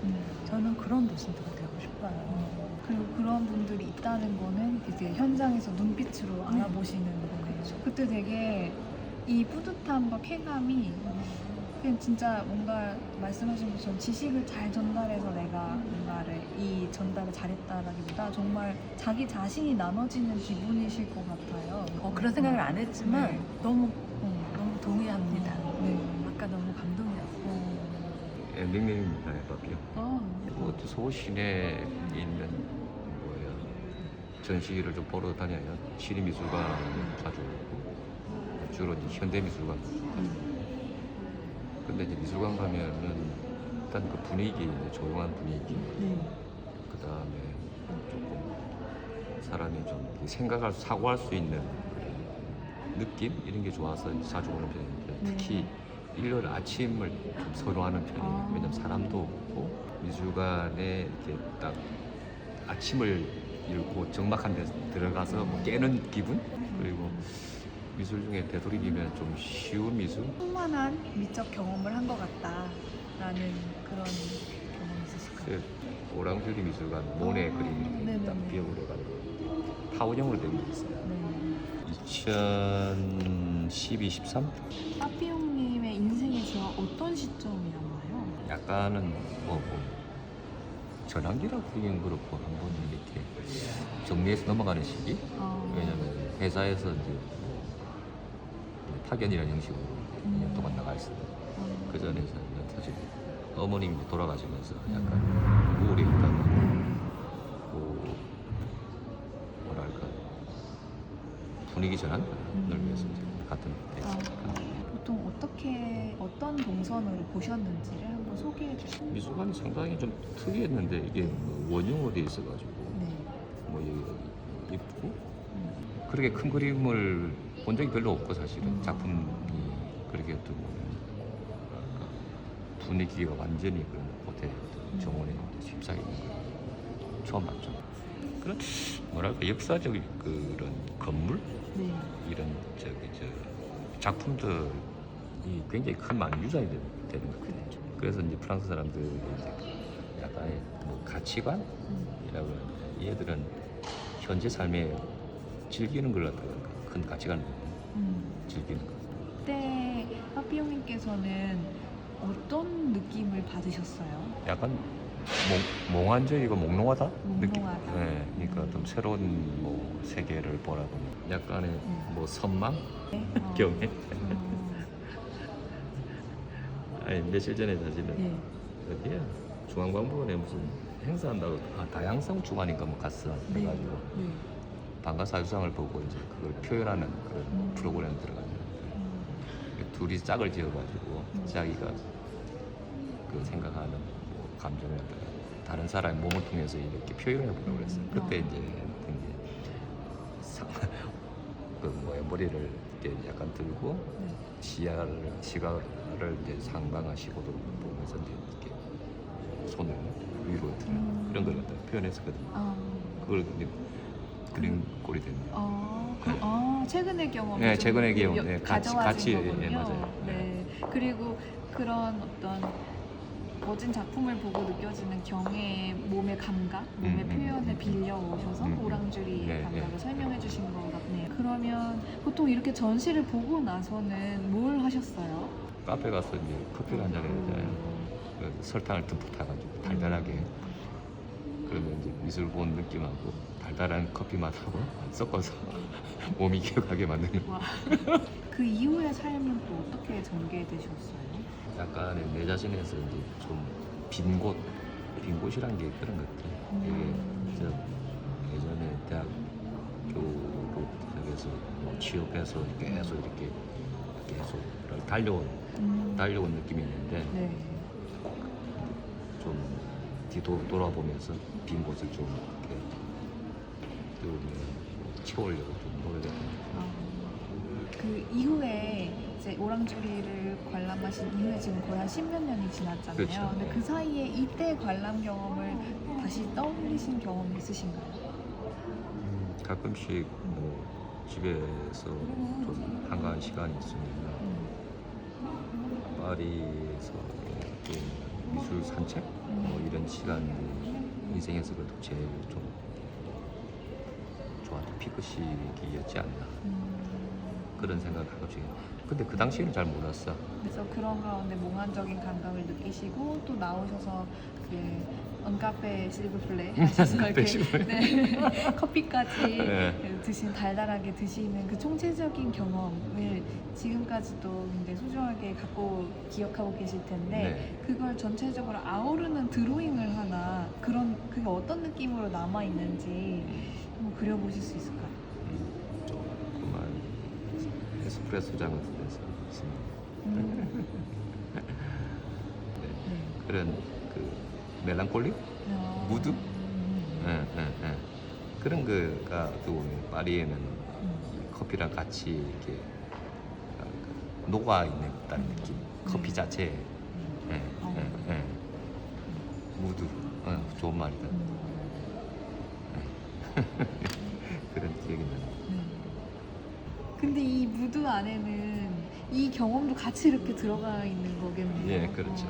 저는 그런 도슨트가 되고 싶어요. 그리고 그런 분들이 있다는 거는 이제 현장에서 눈빛으로 알아보시는 거네요. 그때 되게 이 뿌듯함과 쾌감이 그냥 진짜 뭔가 말씀하신 것처럼 지식을 잘 전달해서 내가 뭔가를 이 전달을 잘했다라기보다 정말 자기 자신이 나눠지는 기분이실 것 같아요. 그런 생각을 안 했지만 네. 너무 동의합니다. 네. 아까 너무 감동이었어요. 닉네임입니다, 해봐요. 그 서울시내에 있는 전시를 좀 보러 다녀요. 시립미술관을 자주 오고 주로 이제 현대미술관. 근데 이제 미술관 가면은 일단 그 분위기, 조용한 분위기, 그 다음에 조금 사람이 좀 생각할, 사고할 수 있는 느낌 이런 게 좋아서 자주 오는 편인데 특히 일요일 아침을 좀 선호하는 편이에요. 왜냐면 사람도 없고 미술관에 이렇게 딱 아침을 읽고 적막한 데 들어가서 뭐 깨는 기분? 그리고 미술 중에 되도록이면 좀 쉬운 미술? 충만한 미적 경험을 한 것 같다라는 그런 경험이 있으실까요? 그 오랑주리 미술관 모네 그림이 네네네. 딱 비어오려 가지고 타원형으로 된 게 있어요. 네. 2012, 13? 빠삐용님의 인생에서 어떤 시점이었나요? 약간은 뭐 전환기라고 보기엔 그렇고 한번 이렇게 정리해서 넘어가는 시기? 왜냐면 회사에서 이제 파견이라는 형식으로 2년 동안 나가 있었는데 그 전에서 사실 어머님이 돌아가시면서 약간 우울해 있다가 뭐랄까 분위기 전환을 위해서 이제 같은 데 있으니까 보통 어떤 동선으로 보셨는지를 한번 소개해 주시면. 미술관이 상당히 좀 특이했는데 이게 뭐 원형으로 돼 있어가지고 네. 뭐 여기 이쁘고 그렇게 큰 그림을 본 적이 별로 없고 사실은 작품이 그렇게 어떤 뭐랄까 분위기가 완전히 그런 호텔 정원에 휩싸여 있는 거 처음 봤죠. 그런 뭐랄까 역사적인 그런 건물 네. 이런 저 작품들이 굉장히 큰 많이 유산이 되는 것 같아요. 그래서 이제 프랑스 사람들이 이제 약간의 뭐 가치관이라고 하는데 얘들은 현재 삶에 즐기는 걸 갖다가 큰 가치관을 즐기는 거. 그때 빠삐용님께서는 어떤 느낌을 받으셨어요? 약간 몽환적이고 몽롱하다? 몽롱하다. 네, 그러니까 좀 새로운 뭐 세계를 보라고 약간의 뭐 선망, 네. 경애. 아니 며칠 전에 사실은 네. 어디야 중앙광복원에 무슨 행사한다고 다양성 주간인가 뭐 갔어. 그래가지고 네. 방가사유상을 보고 이제 그걸 표현하는 그런 프로그램 들어갔는데 둘이 짝을 지어가지고 자기가 그 생각하는 뭐 감정을 다른 사람의 몸을 통해서 이렇게 표현해 보라고 그랬어요. 그때 이제 그 뭐야 머리를 이렇게 약간 들고 시각을 이제 상방하시고 보면서 이제 이렇게 손을 위로 드는 그런 걸 갖다 표현했었거든요. 그걸 이제 그린 꼴이 됐네요. 최근의 경험. 네, 최근의 경험. 네, 같이, 거군요. 예, 맞아요. 네. 그리고 그런 어떤 멋진 작품을 보고 느껴지는 경의 몸의 감각, 몸의 표현을 빌려 오셔서 오랑주리의 네, 감각을 네. 설명해 주신 것 같네요. 그러면 보통 이렇게 전시를 보고 나서는 뭘 하셨어요? 카페 가서 이제 커피를 한잔 해야 되잖아요. 그 설탕을 듬뿍 타가지고 달달하게. 그러면 이제 미술 본 느낌하고 달달한 커피 맛하고 섞어서 몸이 기억하게 만드는. 와. 그 이후의 삶은 또 어떻게 전개되셨어요? 약간의 내 자신에서 이제 좀 빈 곳이란 게 그런 것 같아요. 이게 저 예전에 대학교로 여기서 뭐 취업해서 계속 이렇게 계속 달려온 느낌이 있는데 네. 좀 뒤돌아보면서 빈 곳을 좀 이렇게 채우려고 좀 노력했던 것 같아요. 그 이후에 이제 오랑주리를 관람하신 이후에 지금 거의 한 10몇 년이 지났잖아요. 그렇죠. 근데 그 사이에 이때 관람 경험을 다시 떠올리신 경험이 있으신가요? 가끔씩 뭐 집에서 좀 한가한 시간이 있으면 파리에서 이렇게 미술 산책 뭐 이런 시간이 인생에서 그래도 제일 좀 좋았던 피크 시기였지 않나 그런 생각을 가끔씩 해요. 근데 그 당시에는 잘 몰랐어. 그래서 그런 가운데 몽환적인 감각을 느끼시고 또 나오셔서 그 언카페 실브플레 하셔서 이렇게 네, 커피까지 네. 달달하게 드시는 그 총체적인 경험을 지금까지도 굉장히 소중하게 갖고 기억하고 계실 텐데 네. 그걸 전체적으로 아우르는 드로잉을 하나 그게 어떤 느낌으로 남아 있는지 한번 그려보실 수 있을까요? 조금만 에스프레소 잔 같은 데서 있습니다. 네. 그런 그 멜랑콜리? 무드? 그런 거가 또 파리에는 커피랑 같이 이렇게 녹아 있는 느낌. 커피 자체에 무드. 좋은 말이다. 그런 기억이 나요. 근데 이 무드 무드 안에는 이 경험도 같이 이렇게 들어가 있는 거겠네요. 예, 그렇죠.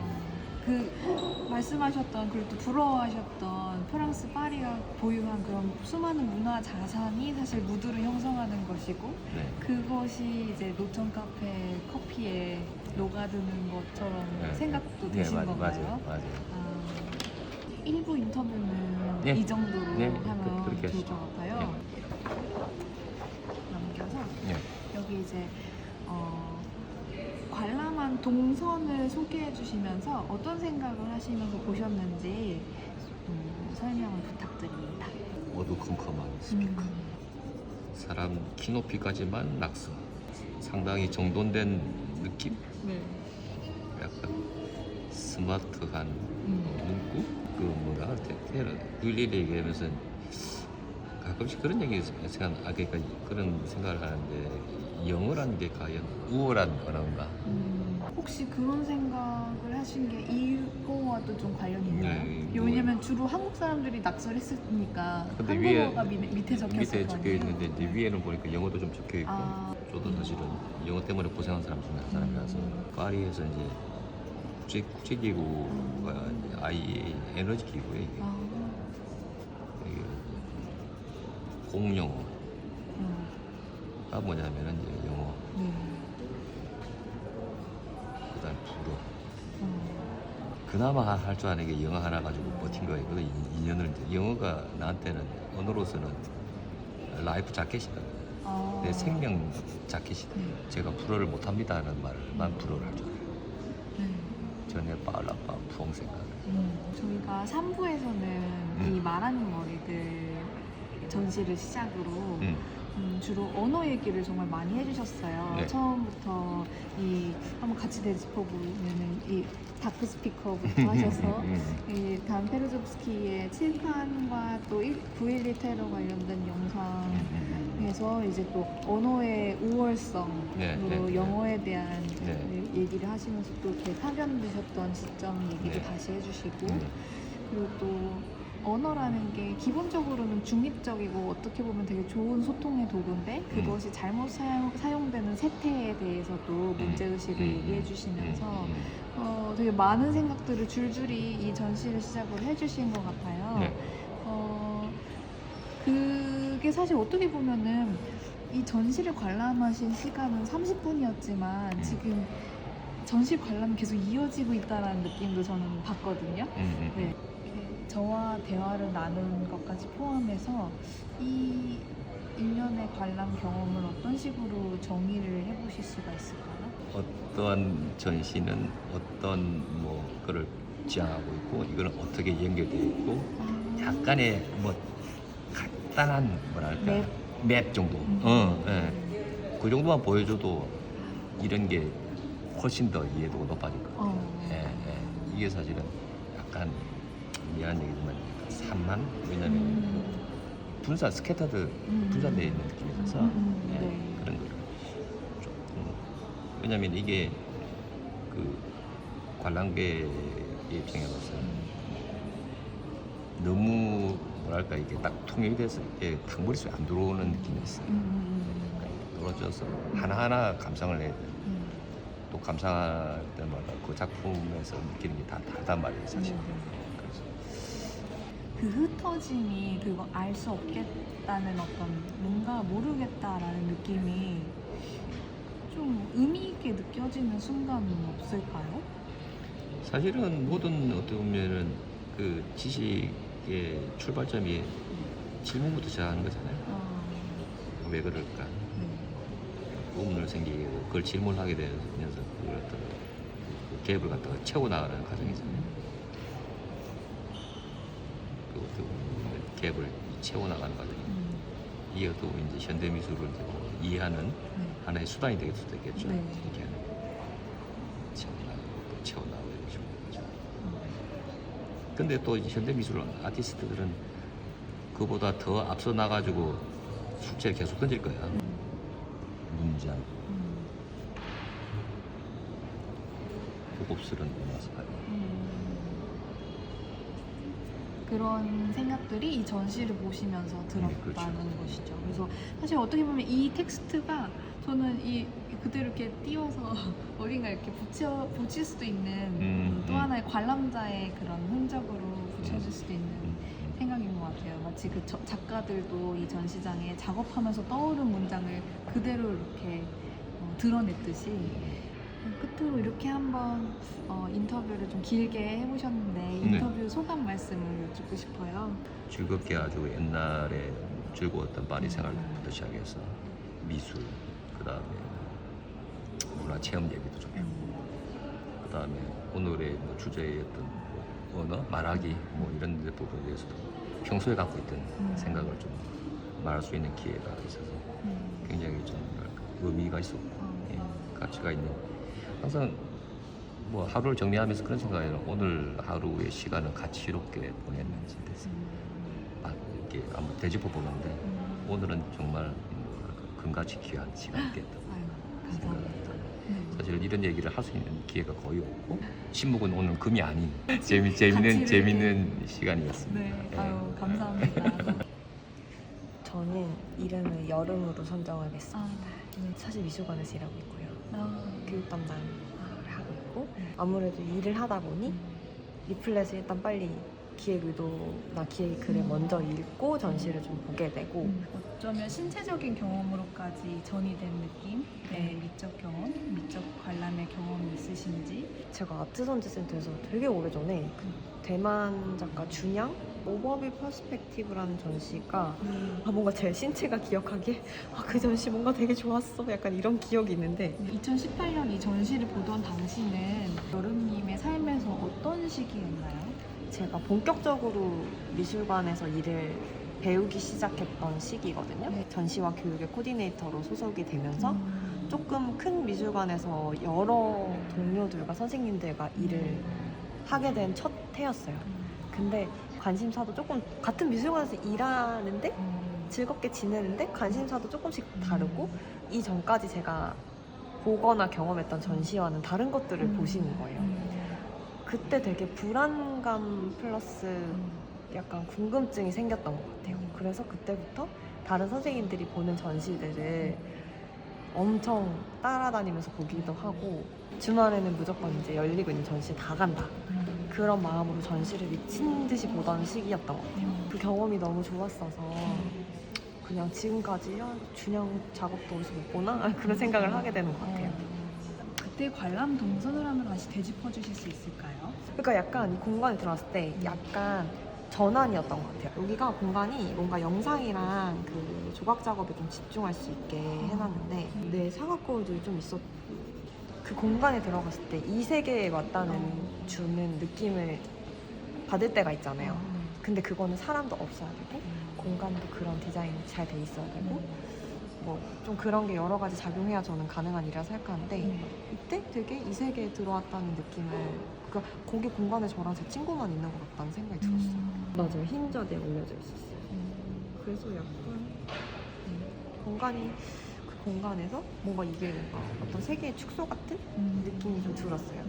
그 말씀하셨던 그리고 또 부러워하셨던 프랑스 파리가 보유한 그런 수많은 문화 자산이 사실 무드를 형성하는 것이고 네. 그것이 이제 노천 카페 커피에 녹아드는 것처럼 네. 생각도 네, 되신 건가요? 맞아요. 아, 일부 인터뷰는 네. 이 정도로 네, 하면 그렇게 좋을 하시죠. 것 같아요. 넘겨서 네. 여기 이제 관람한 동선을 소개해 주시면서 어떤 생각을 하시면서 보셨는지 설명을 부탁드립니다. 어두컴컴한 스피커. 사람 키 높이까지만 낙서. 상당히 정돈된 느낌? 네. 약간 스마트한 문구? 그 뭐라 일일이 얘기하면서 가끔씩 그런 얘기 그러니까 그런 생각을 하는데 영어라는 게 과연 우월한 언어인가? 혹시 그런 생각을 하신 게 이거와도 좀 관련이 있나요? 네, 왜냐면 주로 한국 사람들이 낙서를 했으니까 근데 위에 한국어가 밑에 적혔을 밑에 거 적혀 아니에요? 있는데 이제 위에는 보니까 영어도 좀 적혀 있고 아. 저도 사실은 영어 때문에 고생한 사람 중에 한 사람이라서 파리에서 이제 국제기구가 IEA 에너지 기구에 이게 아. 공용어가 음. 뭐냐면은 이제 영어, 네. 그다음 불어. 음. 그나마 할 줄 아는 게 영어 하나 가지고 버틴 거예요. 그 2년을 이제 영어가 나한테는 언어로서는 라이프 자켓이다. 아. 내 생명 자켓이다. 제가 불어를 못합니다 하는 말만 불어를 할 줄 알아요. 전에 빨라빠 푸엉생각. 저희가 3부에서는 이 말하는 머리들 전시를 시작으로 주로 언어 얘기를 정말 많이 해주셨어요. 네. 처음부터 한번 같이 되짚어보면은 이 다크 스피커부터 하셔서 이 단 페르조프스키의 칠판과 또 9.11 테러 관련된 영상에서 이제 또 언어의 우월성으로 네. 영어에 대한 네. 얘기를 하시면서 또 이렇게 파견되셨던 시점 얘기도 네. 다시 해주시고 그리고 또 언어라는 게 기본적으로는 중립적이고 어떻게 보면 되게 좋은 소통의 도구인데 그것이 잘못 사용되는 세태에 대해서도 문제의식을 얘기해 주시면서 되게 많은 생각들을 줄줄이 이 전시를 시작으로 해주신 것 같아요. 네. 그게 사실 어떻게 보면은 이 전시를 관람하신 시간은 30분이었지만 지금 전시 관람이 계속 이어지고 있다는 느낌도 저는 받거든요. 네. 저와 대화를 나눈 것까지 포함해서 이 1년의 관람 경험을 어떤 식으로 정의를 해보실 수가 있을까요? 어떠한 전시는 어떤 뭐 거를 지향하고 있고 이거는 어떻게 연결되어 있고 약간의 뭐 간단한 뭐랄까 맵 정도. 예. 그 정도만 보여줘도 이런 게 훨씬 더 이해도가 높아질 거예요. 이게 사실은 약간 미안한 얘기지만 산만 왜냐면 분산 스캐터드 분산되어 있는 느낌이 있어서 네. 그런 거를 조금 왜냐면 이게 그 관람객의 입장에서 너무 뭐랄까 이게 딱 통일돼서 이게 딱 머릿속에 안 들어오는 느낌이 있어요. 떨어져서 하나하나 감상을 해야 돼요. 또 감상할 때마다 그 작품에서 느끼는 게 다 다르단 말이에요, 사실. 그래서 그 흩어짐이 그거 알 수 없겠다는 어떤 뭔가 모르겠다라는 느낌이 좀 의미 있게 느껴지는 순간은 없을까요? 사실은 모든 어떻게 보면은 그 지식의 출발점이 질문부터 시작하는 거잖아요. 왜 그럴까? 의문을 생기게 되고 그걸 질문하게 되면서 그 어떤 그 갭을 갖다가 채워 나가는 과정이잖아요. 그 어떻게 보면 갭을 채워 나가는 과정이 이게 또 이제 현대 미술을 이제 뭐 이해하는 하나의 수단이 될 수도 있겠죠. 네. 이렇게 하는 채워 나가고 이런 식으로 거죠. 근데 또 이제 현대 미술 아티스트들은 그보다 더 앞서 나가지고 숙제를 계속 던질 거야. 문장, 고급스러운 문화 스타일. 그런 생각들이 이 전시를 보시면서 들었다는 그렇죠. 것이죠. 그래서 사실 어떻게 보면 이 텍스트가 저는 이 그대로 이렇게 띄워서 어딘가 이렇게 붙일 수도 있는 또 하나의 관람자의 그런 흔적으로 붙여질 수도 있는 생각인 것 같아요. 마치 그 작가들도 이 전시장에 작업하면서 떠오른 문장을 그대로 이렇게 드러냈듯이 끝으로 이렇게 한번 인터뷰를 좀 길게 해보셨는데 인터뷰 소감 말씀을 여쭙고 싶어요. 즐겁게 아주 옛날에 즐거웠던 파리 생활부터 시작해서 미술, 그 다음에 문화체험 얘기도 좀 했고, 그 다음에 오늘의 뭐 주제였던 뭐 언어, 말하기 뭐 이런 부분에 대해서도 평소에 갖고 있던 생각을 좀 말할 수 있는 기회가 있어서 굉장히 좀 뭐랄까 의미가 있었고 예, 가치가 있는, 항상 뭐 하루를 정리하면서 그런 생각이 들어요. 오늘 하루의 시간을 가치롭게 보냈는지 됐어요. 이렇게 한번 되짚어 보는데 오늘은 정말 뭐랄까 금같이 귀한 시간이었다. 감사합니다. 사실 이런 얘기를 할 수 있는 기회가 거의 없고, 침묵은 오늘 금이 아닌 재밌는 시간이었습니다. 네, 예. 아유 감사합니다. 저는 이름을 여름으로 선정하겠습니다. 아, 사실 미술관에서 일하고 있고요. 아, 교육 담당을 하고 있고, 아무래도 일을 하다 보니 리플렛을 일단 빨리 기획 의도나 기획 글을 먼저 읽고 전시를 좀 보게 되고, 어쩌면 신체적인 경험으로까지 전이 된 느낌? 네, 미적 경험, 미적 관람의 경험이 있으신지? 제가 아트선지센터에서 되게 오래전에 대만 작가 준양 오버뷰 퍼스펙티브라는 전시가 뭔가 제 신체가 기억하기에 그 전시 뭔가 되게 좋았어, 약간 이런 기억이 있는데, 2018년 이 전시를 보던 당시는 여름님의 삶에서 어떤 시기였나요? 제가 본격적으로 미술관에서 일을 배우기 시작했던 시기거든요. 전시와 교육의 코디네이터로 소속이 되면서 조금 큰 미술관에서 여러 동료들과 선생님들과 일을 하게 된 첫 해였어요. 근데 관심사도 조금 같은 미술관에서 일하는데 즐겁게 지내는데 관심사도 조금씩 다르고, 이 전까지 제가 보거나 경험했던 전시와는 다른 것들을 보시는 거예요. 그때 되게 불안감 플러스 약간 궁금증이 생겼던 것 같아요. 그래서 그때부터 다른 선생님들이 보는 전시들을 엄청 따라다니면서 보기도 하고, 주말에는 무조건 이제 열리고 있는 전시에 다 간다, 그런 마음으로 전시를 미친 듯이 보던 시기였던 것 같아요. 그 경험이 너무 좋았어서 그냥 지금까지 준영 작업도 어디서 못 보나? 그런 생각을 하게 되는 것 같아요. 그때 관람 동선을 한번 다시 되짚어 주실 수 있을까요? 그러니까 약간 이 공간에 들어왔을 때 약간 전환이었던 것 같아요. 여기가 공간이 뭔가 영상이랑 그 조각 작업에 좀 집중할 수 있게 해놨는데, 내 사각 거울들이 좀 있었. 그 공간에 들어갔을 때 이 세계에 왔다는 주는 느낌을 받을 때가 있잖아요. 근데 그거는 사람도 없어야 되고 공간도 그런 디자인이 잘 돼 있어야 되고 뭐 좀 그런 게 여러 가지 작용해야 저는 가능한 일이라 생각하는데, 이때 되게 이 세계에 들어왔다는 느낌을, 그러니까 거기 공간에 저랑 제 친구만 있는 것 같다는 생각이 들었어요. 맞아요. 흰 자리에 올려져 있었어요. 그래서 약간 공간이, 그 공간에서 뭔가 이게 뭔가 어떤 세계의 축소 같은 느낌이 좀 들었어요.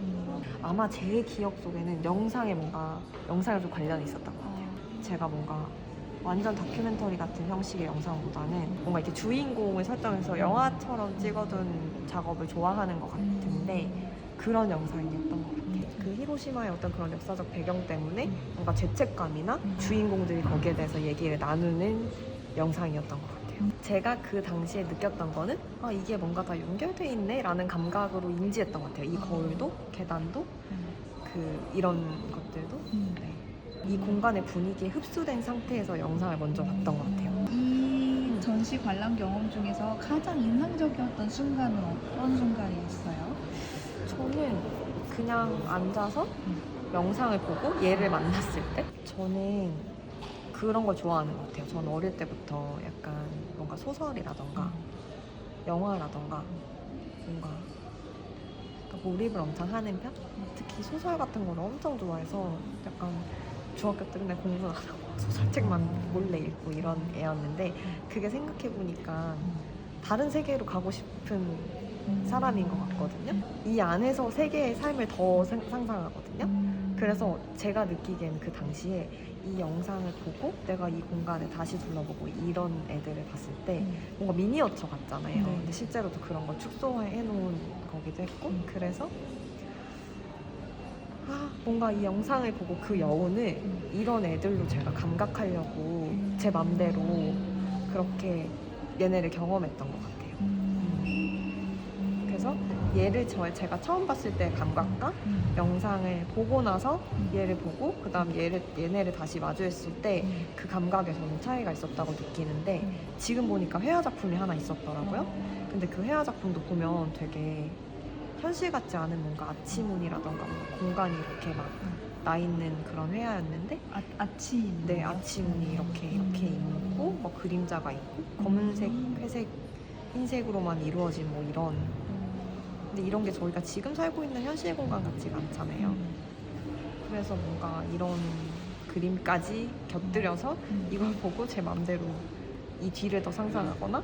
아마 제 기억 속에는 영상에 좀 관련이 있었던 것 같아요. 제가 뭔가 완전 다큐멘터리 같은 형식의 영상보다는 뭔가 이렇게 주인공을 설정해서 영화처럼 찍어둔 작업을 좋아하는 것 같은데, 그런 영상이었던 것 같아요. 그 히로시마의 어떤 그런 역사적 배경 때문에 뭔가 죄책감이나 주인공들이 거기에 대해서 얘기를 나누는 영상이었던 것 같아요. 제가 그 당시에 느꼈던 거는 이게 뭔가 다 연결돼 있네 라는 감각으로 인지했던 것 같아요. 이 거울도 계단도 이런 것들도 네. 이 공간의 분위기에 흡수된 상태에서 영상을 먼저 봤던 것 같아요. 이 전시 관람 경험 중에서 가장 인상적이었던 순간은 어떤 순간이었어요? 저는 그냥 앉아서 영상을 보고 얘를 만났을 때, 저는 그런 걸 좋아하는 것 같아요. 저는 어릴 때부터 약간 뭔가 소설이라던가 영화라던가 뭔가 몰입을 엄청 하는 편? 특히 소설 같은 걸 엄청 좋아해서 약간 중학교 때 맨날 공부는 안 하고 소설책만 몰래 읽고 이런 애였는데, 그게 생각해보니까 다른 세계로 가고 싶은 사람인 것 같거든요. 이 안에서 세계의 삶을 더 상상하거든요. 그래서 제가 느끼기에는 그 당시에 이 영상을 보고 내가 이 공간을 다시 둘러보고 이런 애들을 봤을 때 뭔가 미니어처 같잖아요. 네. 근데 실제로도 그런 걸 축소해 놓은 거기도 했고 그래서 뭔가 이 영상을 보고 그 여운을 이런 애들로 제가 감각하려고 제 맘대로 그렇게 얘네를 경험했던 것 같아요. 그래서 얘를 제가 처음 봤을 때 감각과 영상을 보고 나서 얘를 보고 그 다음 얘네를 다시 마주했을 때 그 감각에 저는 차이가 있었다고 느끼는데 지금 보니까 회화 작품이 하나 있었더라고요. 근데 그 회화 작품도 보면 되게 현실 같지 않은 뭔가 아치문이라던가 뭔가 공간이 이렇게 막 나 있는 그런 회화였는데 아침. 네, 아치문이 이렇게 있고 뭐 그림자가 있고 검은색, 회색, 흰색으로만 이루어진 뭐 이런 근데 이런 게 저희가 지금 살고 있는 현실 공간 같지가 않잖아요. 그래서 뭔가 이런 그림까지 곁들여서 이걸 보고 제 맘대로 이 뒤를 더 상상하거나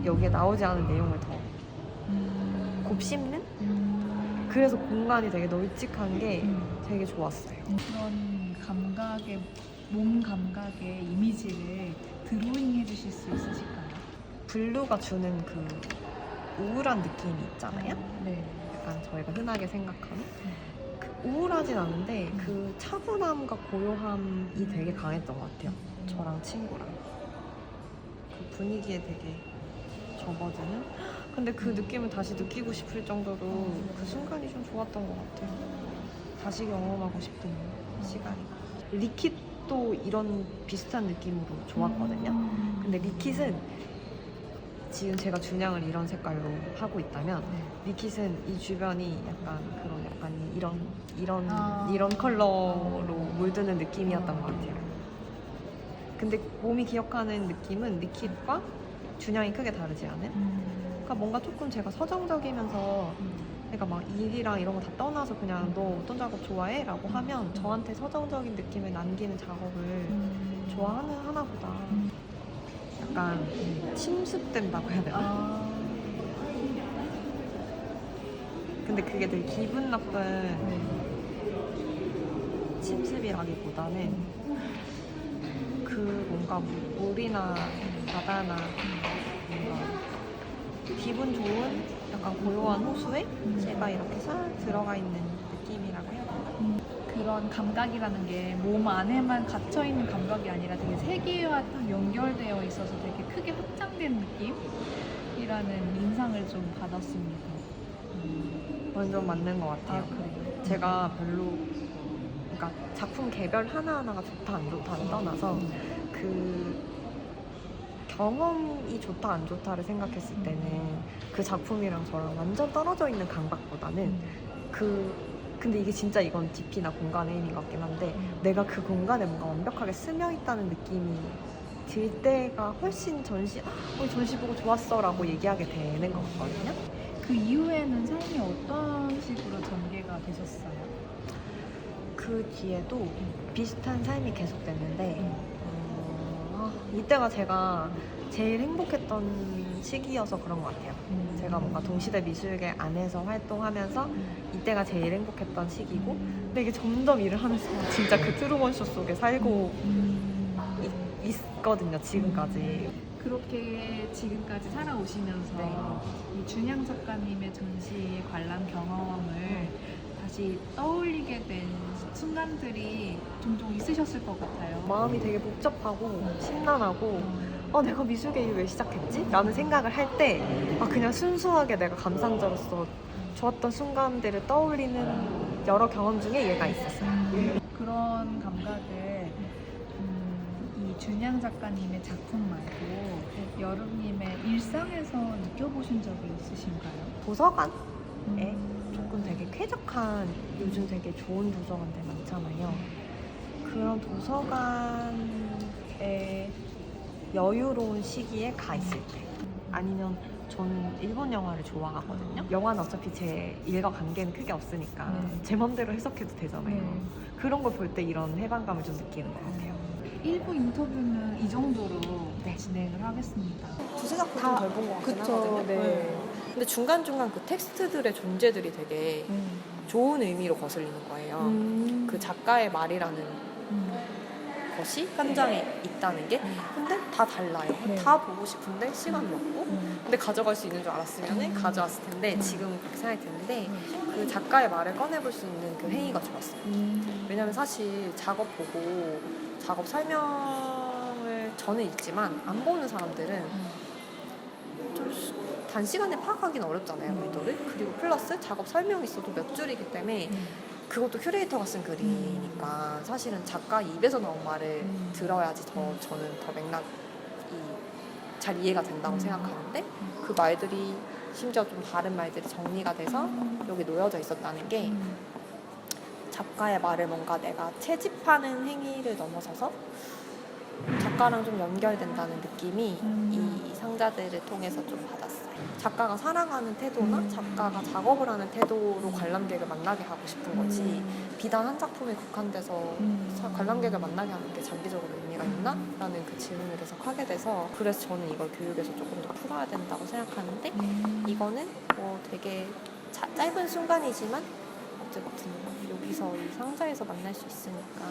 여기에 나오지 않은 내용을 더 곱씹는? 그래서 공간이 되게 널찍한 게 되게 좋았어요. 그런 감각의 몸 감각의 이미지를 드로잉 해주실 수 있으실까요? 블루가 주는 그 우울한 느낌이 있잖아요. 네. 약간 저희가 흔하게 생각하는 그 우울하진 않은데 그 차분함과 고요함이 되게 강했던 것 같아요. 저랑 친구랑 그 분위기에 되게 접어드는. 근데 그 느낌을 다시 느끼고 싶을 정도로 그 순간이 좀 좋았던 것 같아요. 다시 경험하고 싶은 시간이. 리킷도 이런 비슷한 느낌으로 좋았거든요. 근데 리킷은 지금 제가 준양을 이런 색깔로 하고 있다면 리킷은 이 주변이 약간 이런 컬러로 물드는 느낌이었던 것 같아요. 근데 몸이 기억하는 느낌은 리킷과 준양이 크게 다르지 않은? 그러니까 뭔가 조금 제가 서정적이면서 그러니까 막 일이랑 이런 거 다 떠나서 그냥 너 어떤 작업 좋아해? 라고 하면 저한테 서정적인 느낌을 남기는 작업을 좋아하는 하나 보다. 약간 침습된다고 해야 되나? 근데 그게 되게 기분 나쁜 침습이라기보다는 그 뭔가 물이나 바다나 뭔가 기분 좋은 약간 고요한 호수에 제가 이렇게 싹 들어가 있는 느낌이라고 해야 되나? 그런 감각이라는 게 몸 안에만 갇혀있는 감각이 아니라 되게 세계와 딱 연결되어 있어서 되게 크게 확장된 느낌이라는 인상을 좀 받았습니다. 완전 맞는 것 같아요. 그래요? 제가 별로 그러니까 작품 개별 하나하나가 좋다 안 좋다를 떠나서 그 경험이 좋다 안 좋다를 생각했을 때는 그 작품이랑 저랑 완전 떨어져 있는 감각보다는 근데 이게 진짜 이건 DP나 공간의 힘인 것 같긴 한데 내가 그 공간에 뭔가 완벽하게 스며 있다는 느낌이 들 때가 훨씬 전시 보고 좋았어 라고 얘기하게 되는 것 같거든요. 그 이후에는 삶이 어떤 식으로 전개가 되셨어요? 그 뒤에도 비슷한 삶이 계속됐는데 이때가 제가 제일 행복했던 시기여서 그런 것 같아요. 제가 뭔가 동시대 미술계 안에서 활동하면서 이때가 제일 행복했던 시기고 근데 이게 점점 일을 하면서 진짜 그 트루먼 쇼 속에 살고 있거든요, 지금까지. 그렇게 지금까지 살아오시면서 이 준양 작가님의 전시 관람 경험을 다시 떠올리게 된 순간들이 종종 있으셨을 것 같아요. 마음이 되게 복잡하고 심란하고 내가 미술계 일을 왜 시작했지? 라는 생각을 할 때 그냥 순수하게 내가 감상자로서 좋았던 순간들을 떠올리는 여러 경험 중에 얘가 있었어요. 그런 감각을 이 준양 작가님의 작품 말고 여름님의 일상에서 느껴보신 적이 있으신가요? 도서관에 조금 되게 쾌적한 요즘 되게 좋은 도서관들 많잖아요. 그런 도서관에 여유로운 시기에 가 있을 때 아니면 저는 일본 영화를 좋아하거든요. 영화는 어차피 제 일과 관계는 크게 없으니까 제 맘대로 해석해도 되잖아요. 그런 걸 볼 때 이런 해방감을 좀 느끼는 것 같아요. 1부 인터뷰는 이 정도로 진행을 하겠습니다. 두세 작품 덜 본 것 같긴 하거든요. 네. 근데 중간중간 그 텍스트들의 존재들이 되게 좋은 의미로 거슬리는 거예요. 그 작가의 말이라는 것이 현장에 있다는 게. 근데 다 달라요. 다 보고 싶은데 시간이 없고. 근데 가져갈 수 있는 줄 알았으면 가져왔을 텐데 지금 그렇게 생각이 드는데 그 작가의 말을 꺼내볼 수 있는 그 행위가 좋았어요. 왜냐면 사실 작업 보고 작업 설명을 저는 읽지만 안 보는 사람들은 좀 단시간에 파악하기는 어렵잖아요, 의도를. 그리고 플러스 작업 설명이 있어도 몇 줄이기 때문에 그것도 큐레이터가 쓴 글이니까 사실은 작가 입에서 나온 말을 들어야지 저는 더 맥락이 잘 이해가 된다고 생각하는데 그 말들이 심지어 좀 다른 말들이 정리가 돼서 여기 놓여져 있었다는 게 작가의 말을 뭔가 내가 채집하는 행위를 넘어서서 작가랑 좀 연결된다는 느낌이 이 상자들을 통해서 좀 받았어요. 작가가 살아가는 태도나 작가가 작업을 하는 태도로 관람객을 만나게 하고 싶은 거지 비단 한 작품에 국한돼서 관람객을 만나게 하는 게 장기적으로 의미가 있나? 라는 그 질문을 계속 하게 돼서 그래서 저는 이걸 교육에서 조금 더 풀어야 된다고 생각하는데 이거는 뭐 되게 짧은 순간이지만 어쨌든 여기서 이 상자에서 만날 수 있으니까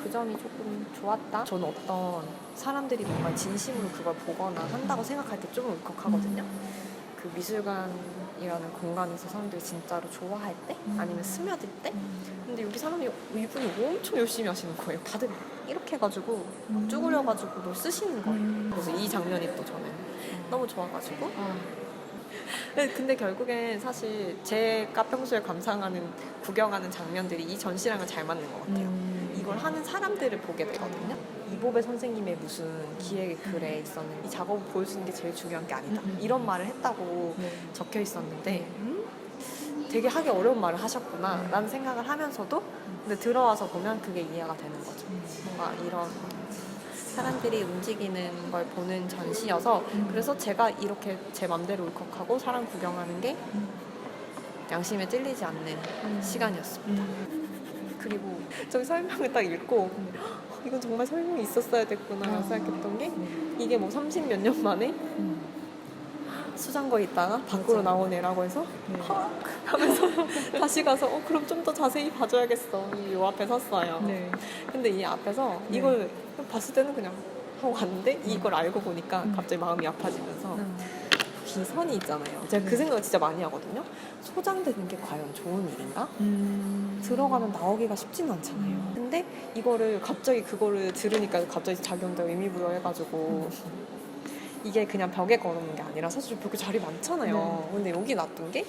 그 점이 조금 좋았다. 저는 어떤 사람들이 뭔가 진심으로 그걸 보거나 한다고 생각할 때 좀 울컥하거든요. 그 미술관이라는 공간에서 사람들이 진짜로 좋아할 때 아니면 스며들 때 근데 여기 사람이 이분이 엄청 열심히 하시는 거예요. 다들 이렇게 해가지고 쭈그려가지고 뭘 쓰시는 거예요. 그래서 이 장면이 또 저는 너무 좋아가지고 근데 결국엔 사실 제가 평소에 감상하는 구경하는 장면들이 이 전시랑은 잘 맞는 것 같아요. 이걸 하는 사람들을 보게 되거든요. 이보배 선생님의 무슨 기획 글에 있었는 이 작업을 보여주는 게 제일 중요한 게 아니다. 이런 말을 했다고 적혀 있었는데 되게 하기 어려운 말을 하셨구나 라는 생각을 하면서도 근데 들어와서 보면 그게 이해가 되는 거죠. 뭔가 이런 사람들이 움직이는 걸 보는 전시여서 그래서 제가 이렇게 제 맘대로 울컥하고 사람 구경하는 게 양심에 찔리지 않는 시간이었습니다. 그리고 저기 설명을 딱 읽고 이건 정말 설명이 있었어야 됐구나 생각했던 게 이게 뭐 30 몇 년 만에 수장고에 있다가 밖으로 나온 애라고 해서 헉 하면서 다시 가서 그럼 좀 더 자세히 봐줘야겠어 이 앞에 섰어요. 근데 이 앞에서 이걸 봤을 때는 그냥 하고 갔는데 이걸 알고 보니까 갑자기 마음이 아파지면서 비선이 있잖아요. 제가 그 생각을 진짜 많이 하거든요. 소장되는 게 과연 좋은 일인가? 들어가면 나오기가 쉽지는 않잖아요. 근데 이거를 갑자기 그거를 들으니까 갑자기 자기한테 의미부여해가지고 이게 그냥 벽에 걸어놓는 게 아니라 사실 벽에 자리 많잖아요. 근데 여기 놔둔 게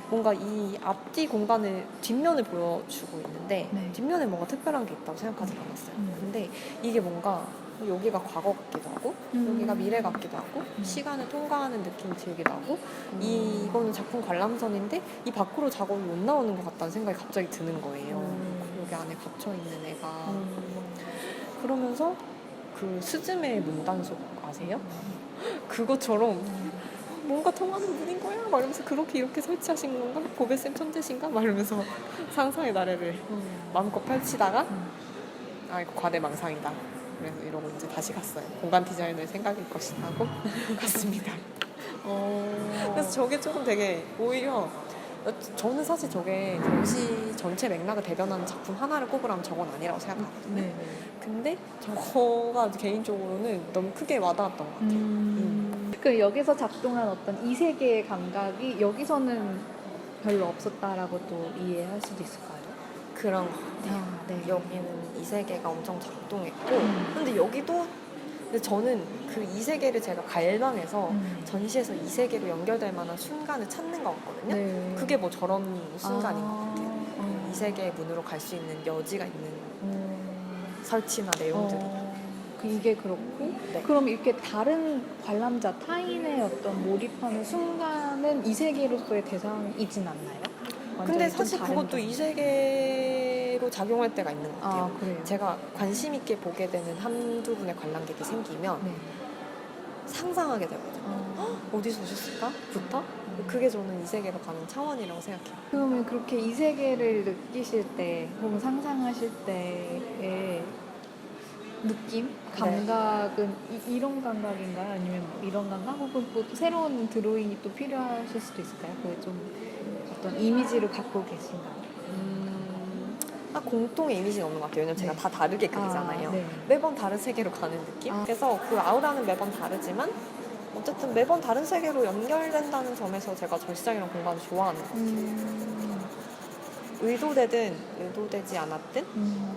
뭔가 이 앞뒤 공간을 뒷면을 보여주고 있는데 뒷면에 뭔가 특별한 게 있다고 생각하지 않았어요. 근데 이게 뭔가 여기가 과거 같기도 하고 여기가 미래 같기도 하고 시간을 통과하는 느낌이 들기도 하고 이거는 작품 관람선인데 이 밖으로 작업이 못 나오는 것 같다는 생각이 갑자기 드는 거예요. 여기 안에 갇혀있는 애가 그러면서 그 스즈메의 문단속 아세요? 그것처럼 뭔가 통하는 문인 거야? 막 이러면서 그렇게 이렇게 설치하신 건가? 보배쌤 천재신가? 막 이러면서 상상의 나래를 마음껏 펼치다가 아 이거 과대망상이다. 그래서 이러고 이제 다시 갔어요. 공간 디자인을 생각일 것이다 하고 갔습니다. 그래서 저게 조금 되게 오히려 저는 사실 저게 전시 전체 맥락을 대변하는 작품 하나를 꼽으라면 저건 아니라고 생각하거든요. 근데 저거가 개인적으로는 너무 크게 와닿았던 것 같아요. 그 여기서 작동한 어떤 이 세계의 감각이 여기서는 별로 없었다라고 또 이해할 수도 있을까요? 그런 것 같아요. 여기는 이 세계가 엄청 작동했고 근데 여기도 근데 저는 그 이 세계를 제가 갈망해서 전시에서 이 세계로 연결될 만한 순간을 찾는 것 같거든요. 그게 뭐 저런 순간인 것 같아요. 이 세계의 문으로 갈 수 있는 여지가 있는 설치나 내용들이. 이게 그렇고 그럼 이렇게 다른 관람자 타인의 어떤 몰입하는 순간은 이 세계로서의 대상이진 않나요? 근데 사실 그것도 이 세계로 작용할 때가 있는 것 같아요. 그래요? 제가 관심 있게 보게 되는 한두 분의 관람객이 생기면 상상하게 되거든요. 어디서 오셨을까? 부터? 그게 저는 이 세계로 가는 차원이라고 생각해요. 그러면 그렇게 이 세계를 느끼실 때 혹은 상상하실 때의 느낌? 감각은 이런 감각인가요? 아니면 이런 감각? 혹은 또 새로운 드로잉이 또 필요하실 수도 있을까요? 그게 좀 어떤 이미지를 갖고 계신가요? 딱 공통의 이미지는 없는 것 같아요. 왜냐면 제가 다 다르게 그리잖아요. 네. 매번 다른 세계로 가는 느낌? 그래서 그 아우라는 매번 다르지만 어쨌든 매번 다른 세계로 연결된다는 점에서 제가 전시장이랑 공간을 좋아하는 것 같아요. 의도되든 의도되지 않았든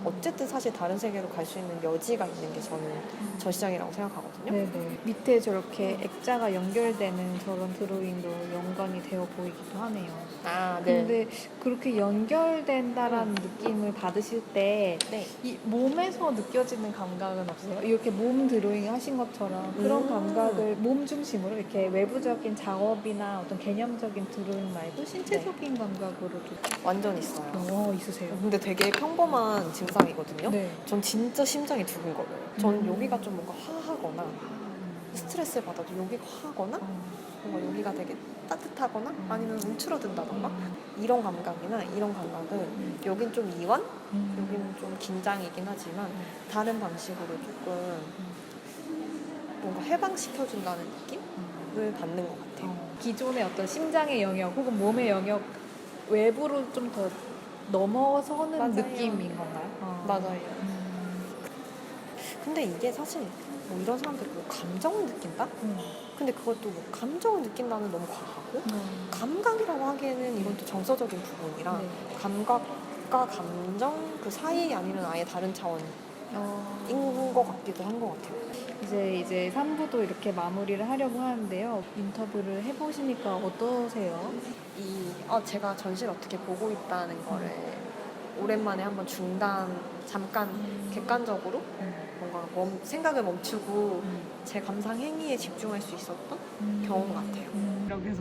어쨌든 사실 다른 세계로 갈 수 있는 여지가 있는 게 저는 전시장이라고 생각하거든요. 네네. 밑에 저렇게 액자가 연결되는 저런 드로잉도 연관이 되어 보이기도 하네요. 아, 네. 근데 그렇게 연결된다라는 느낌을 받으실 때 네. 이 몸에서 느껴지는 감각은 없어요? 이렇게 몸 드로잉 하신 것처럼 그런 감각을 몸 중심으로 이렇게 외부적인 작업이나 어떤 개념적인 드로잉 말고 신체적인 감각으로도 완전 있어요. 있으세요? 근데 되게 평범한 증상이거든요. 네. 전 진짜 심장이 두근거려요. 전 여기가 좀 뭔가 화하거나 스트레스를 받아도 여기가 화하거나 뭔가 여기가 되게 따뜻하거나 아니면 움츠러든다던가 이런 감각이나 이런 감각은 여긴 좀 이완? 여기는 좀 긴장이긴 하지만 다른 방식으로 조금 뭔가 해방시켜준다는 느낌을 받는 것 같아요. 기존의 어떤 심장의 영역 혹은 몸의 영역 외부로 좀 더 넘어서는 맞아요. 느낌인 건가요? 맞아요. 근데 이게 사실 뭐 이런 사람들이 뭐 감정을 느낀다? 근데 그것도 뭐 감정을 느낀다는 너무 과하고 감각이라고 하기에는 이건 또 정서적인 부분이라 네. 감각과 감정 그 사이 아니면 아예 다른 차원인 것 같기도 한 것 같아요. 이제 3부도 이렇게 마무리를 하려고 하는데요. 인터뷰를 해보시니까 어떠세요? 제가 전시를 어떻게 보고 있다는 거를 오랜만에 한번 잠깐 객관적으로 뭔가 생각을 멈추고 제 감상 행위에 집중할 수 있었던 경험 같아요.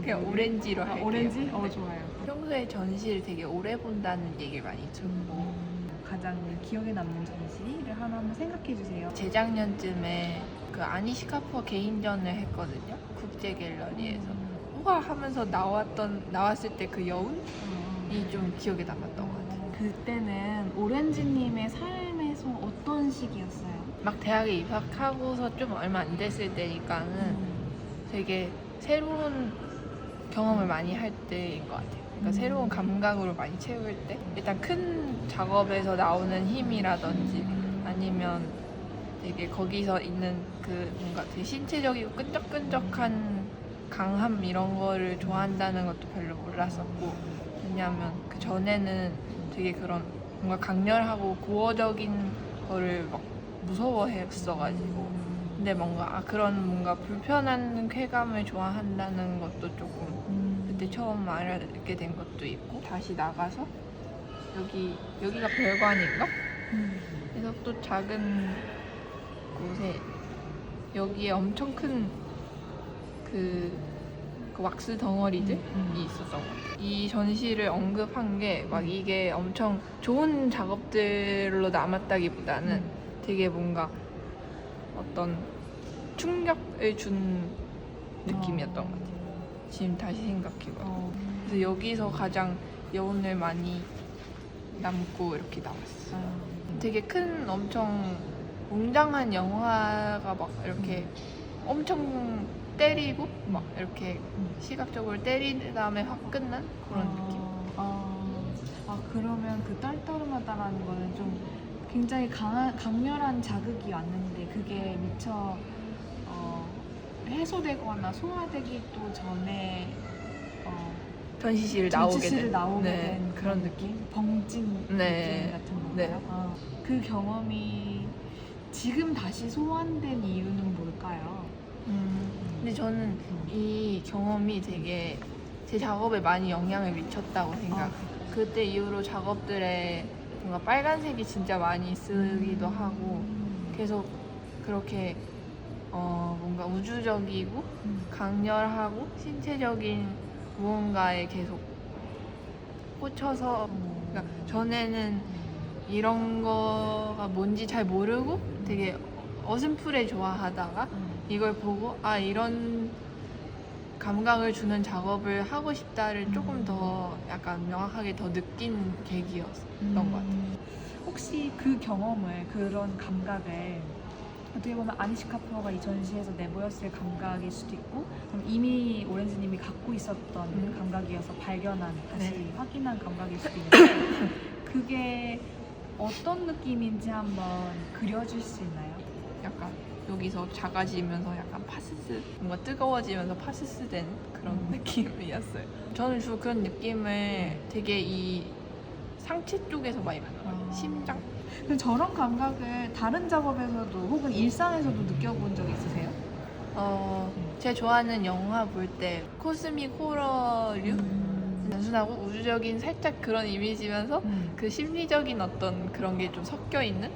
그냥 오렌지로 할게요. 오렌지? 네. 좋아요. 평소에 전시를 되게 오래 본다는 얘기를 많이 듣고 가장 기억에 남는 전시를 하나 한번 생각해 주세요. 재작년쯤에 그 아니시카푸어 개인전을 했거든요. 국제 갤러리에서. 우와 하면서 나왔을 때 그 여운이 좀 기억에 남았던 것 같아요. 그때는 오렌지님의 삶에서 어떤 시기였어요? 막 대학에 입학하고서 좀 얼마 안 됐을 때니까는 되게 새로운 경험을 많이 할 때인 것 같아요. 그러니까 새로운 감각으로 많이 채울 때 일단 큰 작업에서 나오는 힘이라든지 아니면 되게 거기서 있는 그 뭔가 되게 신체적이고 끈적끈적한 강함 이런 거를 좋아한다는 것도 별로 몰랐었고 왜냐하면 그 전에는 되게 그런 뭔가 강렬하고 고어적인 거를 막 무서워했어가지고 근데 그런 뭔가 불편한 쾌감을 좋아한다는 것도 조금 그때 처음 알게 된 것도 있고 다시 나가서 여기가 별관인가? 그래서 또 작은 곳에 여기에 엄청 큰 그 왁스 덩어리들이 있었던 것 같아요. 이 전시를 언급한 게 막 이게 엄청 좋은 작업들로 남았다기보다는 되게 뭔가 어떤 충격을 준 느낌이었던 것 같아요. 지금 다시 생각해봐요. 그래서 여기서 가장 여운을 많이 남고 이렇게 나왔어요. 되게 큰 엄청 웅장한 영화가 막 이렇게 엄청 때리고 막 이렇게 시각적으로 때린 다음에 확 끝난 그런 느낌. 그러면 그 떨떠름하다라는 거는 좀 굉장히 강렬한 자극이 왔는데 그게 미처 해소되거나 소화되기도 전에 전시실을 전시실을 나오게 된 된 그런 느낌. 벙진 네. 느낌 같은 건가요? 네. 그 경험이 지금 다시 소환된 이유는 뭘까요? 근데 저는 이 경험이 되게 제 작업에 많이 영향을 미쳤다고 생각해요. 그때 이후로 작업들에 뭔가 빨간색이 진짜 많이 쓰기도 하고 계속 그렇게 뭔가 우주적이고 강렬하고 신체적인 무언가에 계속 꽂혀서 그러니까 전에는 이런 거가 뭔지 잘 모르고 되게 어슴푸레 좋아하다가 이걸 보고 이런 감각을 주는 작업을 하고 싶다를 조금 더 약간 명확하게 더 느낀 계기였던 것 같아요. 혹시 그 경험을 그런 감각을 어떻게 보면 아니시카푸어가 이 전시에서 내보였을 감각일 수도 있고 그럼 이미 오렌지님이 갖고 있었던 감각이어서 발견한 다시 확인한 감각일 수도 있는데 그게 어떤 느낌인지 한번 그려줄 수 있나요? 약간 여기서 작아지면서 약간 파스스 뭔가 뜨거워지면서 파스스 된 그런 느낌이었어요. 저는 주로 그런 느낌을 되게 이 상체 쪽에서 많이 받아요. 심장. 그럼 저런 감각을 다른 작업에서도 혹은 일상에서도 느껴본 적 있으세요? 제가 좋아하는 영화 볼 때 코스믹 호러류 단순하고 우주적인 살짝 그런 이미지면서 그 심리적인 어떤 그런 게 좀 섞여 있는.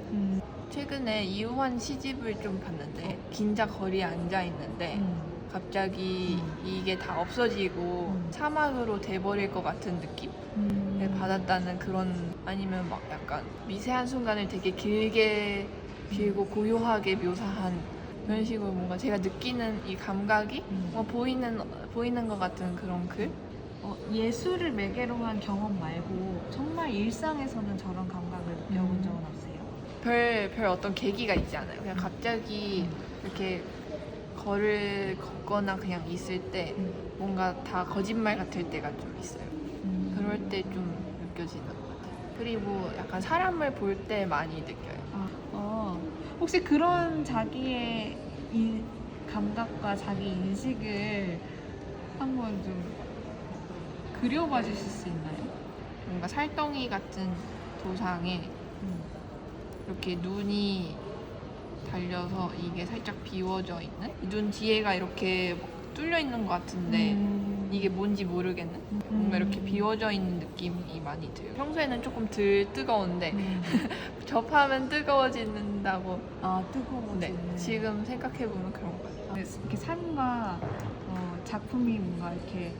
최근에 이우환 시집을 좀 봤는데 긴자 거리에 앉아 있는데 갑자기 이게 다 없어지고 사막으로 돼버릴 것 같은 느낌을 받았다는 그런, 아니면 막 약간 미세한 순간을 되게 길게 길고 고요하게 묘사한 그런 식으로 뭔가 제가 느끼는 이 감각이 뭔가 보이는 것 같은 그런 글? 예술을 매개로 한 경험 말고 정말 일상에서는 저런 감각을 느껴본 적은 없어요? 별 어떤 계기가 있지 않아요. 그냥 갑자기 이렇게 걷거나 그냥 있을 때 뭔가 다 거짓말 같을 때가 좀 있어요. 그럴 때 좀 느껴지는 것 같아요. 그리고 약간 사람을 볼 때 많이 느껴요. 혹시 그런 자기의 감각과 자기 인식을 한번 좀 그려봐 주실 수 있나요? 뭔가 살덩이 같은 도상에 이렇게 눈이 달려서 이게 살짝 비워져 있는? 눈 뒤에가 이렇게 뚫려 있는 것 같은데 이게 뭔지 모르겠는? 뭔가 이렇게 비워져 있는 느낌이 많이 들어요. 평소에는 조금 덜 뜨거운데 접하면 뜨거워진다고. 뜨거워지는. 네, 지금 생각해보면 그런 것 같아요. 이렇게 삶과 작품이 뭔가 이렇게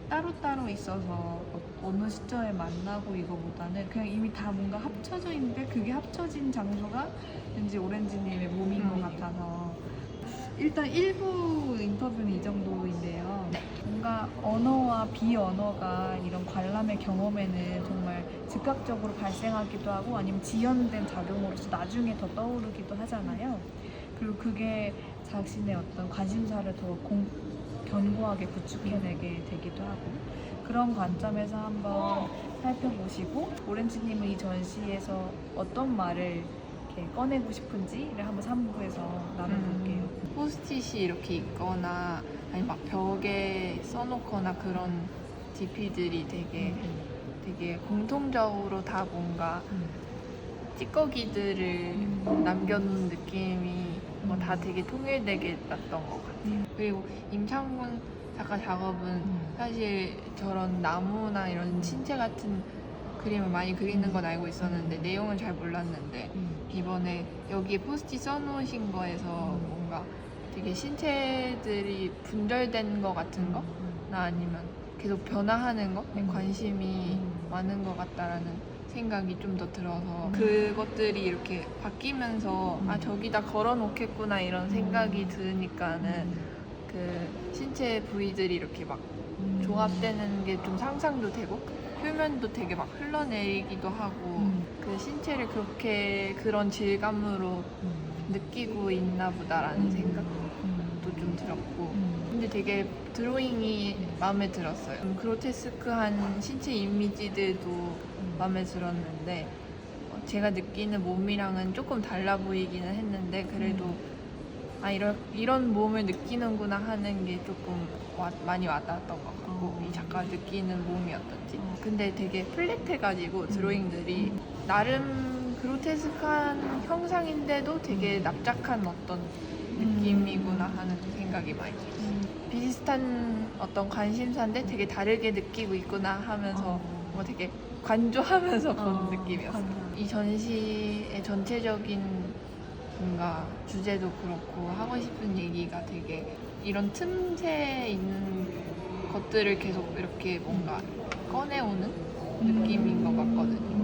따로따로 있어서 어느 시점에 만나고 이거보다는 그냥 이미 다 뭔가 합쳐져 있는데 그게 합쳐진 장소가 왠지 오렌지님의 몸인 것 같아서 일단 1부 인터뷰는 이 정도인데요. 네. 뭔가 언어와 비언어가 이런 관람의 경험에는 정말 즉각적으로 발생하기도 하고 아니면 지연된 작용으로서 나중에 더 떠오르기도 하잖아요. 그리고 그게 자신의 어떤 관심사를 더 견고하게 구축해내게 되기도 하고 그런 관점에서 한번 살펴보시고 오렌지님은 이 전시에서 어떤 말을 이렇게 꺼내고 싶은지를 한번 3부에서 나눠볼게요. 포스트잇이 이렇게 있거나 아니면 막 벽에 써놓거나 그런 DP들이 되게 공통적으로 다 뭔가 찌꺼기들을 남겨놓은 느낌이 뭐 다 되게 통일되게 났던 것 같아요. 그리고 임창군 작가 작업은 사실 저런 나무나 이런 신체 같은 그림을 많이 그리는 건 알고 있었는데 내용은 잘 몰랐는데 이번에 여기에 포스트잇 써놓으신 거에서 뭔가 되게 신체들이 분절된 거 같은 거나 아니면 계속 변화하는 거에 관심이 많은 것 같다라는 생각이 좀 더 들어서 그것들이 이렇게 바뀌면서 저기다 걸어놓겠구나 이런 생각이 드니까는 그 신체 부위들이 이렇게 막 조합되는 게 좀 상상도 되고 표면도 되게 막 흘러내리기도 하고 그 신체를 그렇게 그런 질감으로 느끼고 있나 보다라는 생각도 좀 들었고 근데 되게 드로잉이 마음에 들었어요. 그로테스크한 신체 이미지들도 마음에 들었는데 제가 느끼는 몸이랑은 조금 달라 보이기는 했는데 그래도 이런 몸을 느끼는구나 하는 게 조금 많이 와닿았던 것 같고 이 작가가 느끼는 몸이 어떤지 근데 되게 플랫해가지고 드로잉들이 나름 그로테스크한 형상인데도 되게 납작한 어떤 느낌이구나 하는 생각이 많이 들었어요. 비슷한 어떤 관심사인데 되게 다르게 느끼고 있구나 하면서 뭐 되게 관조하면서 본 느낌이었어요. 이 전시의 전체적인 뭔가 주제도 그렇고 하고 싶은 얘기가 되게 이런 틈새에 있는 것들을 계속 이렇게 뭔가 꺼내오는 느낌인 것 같거든요.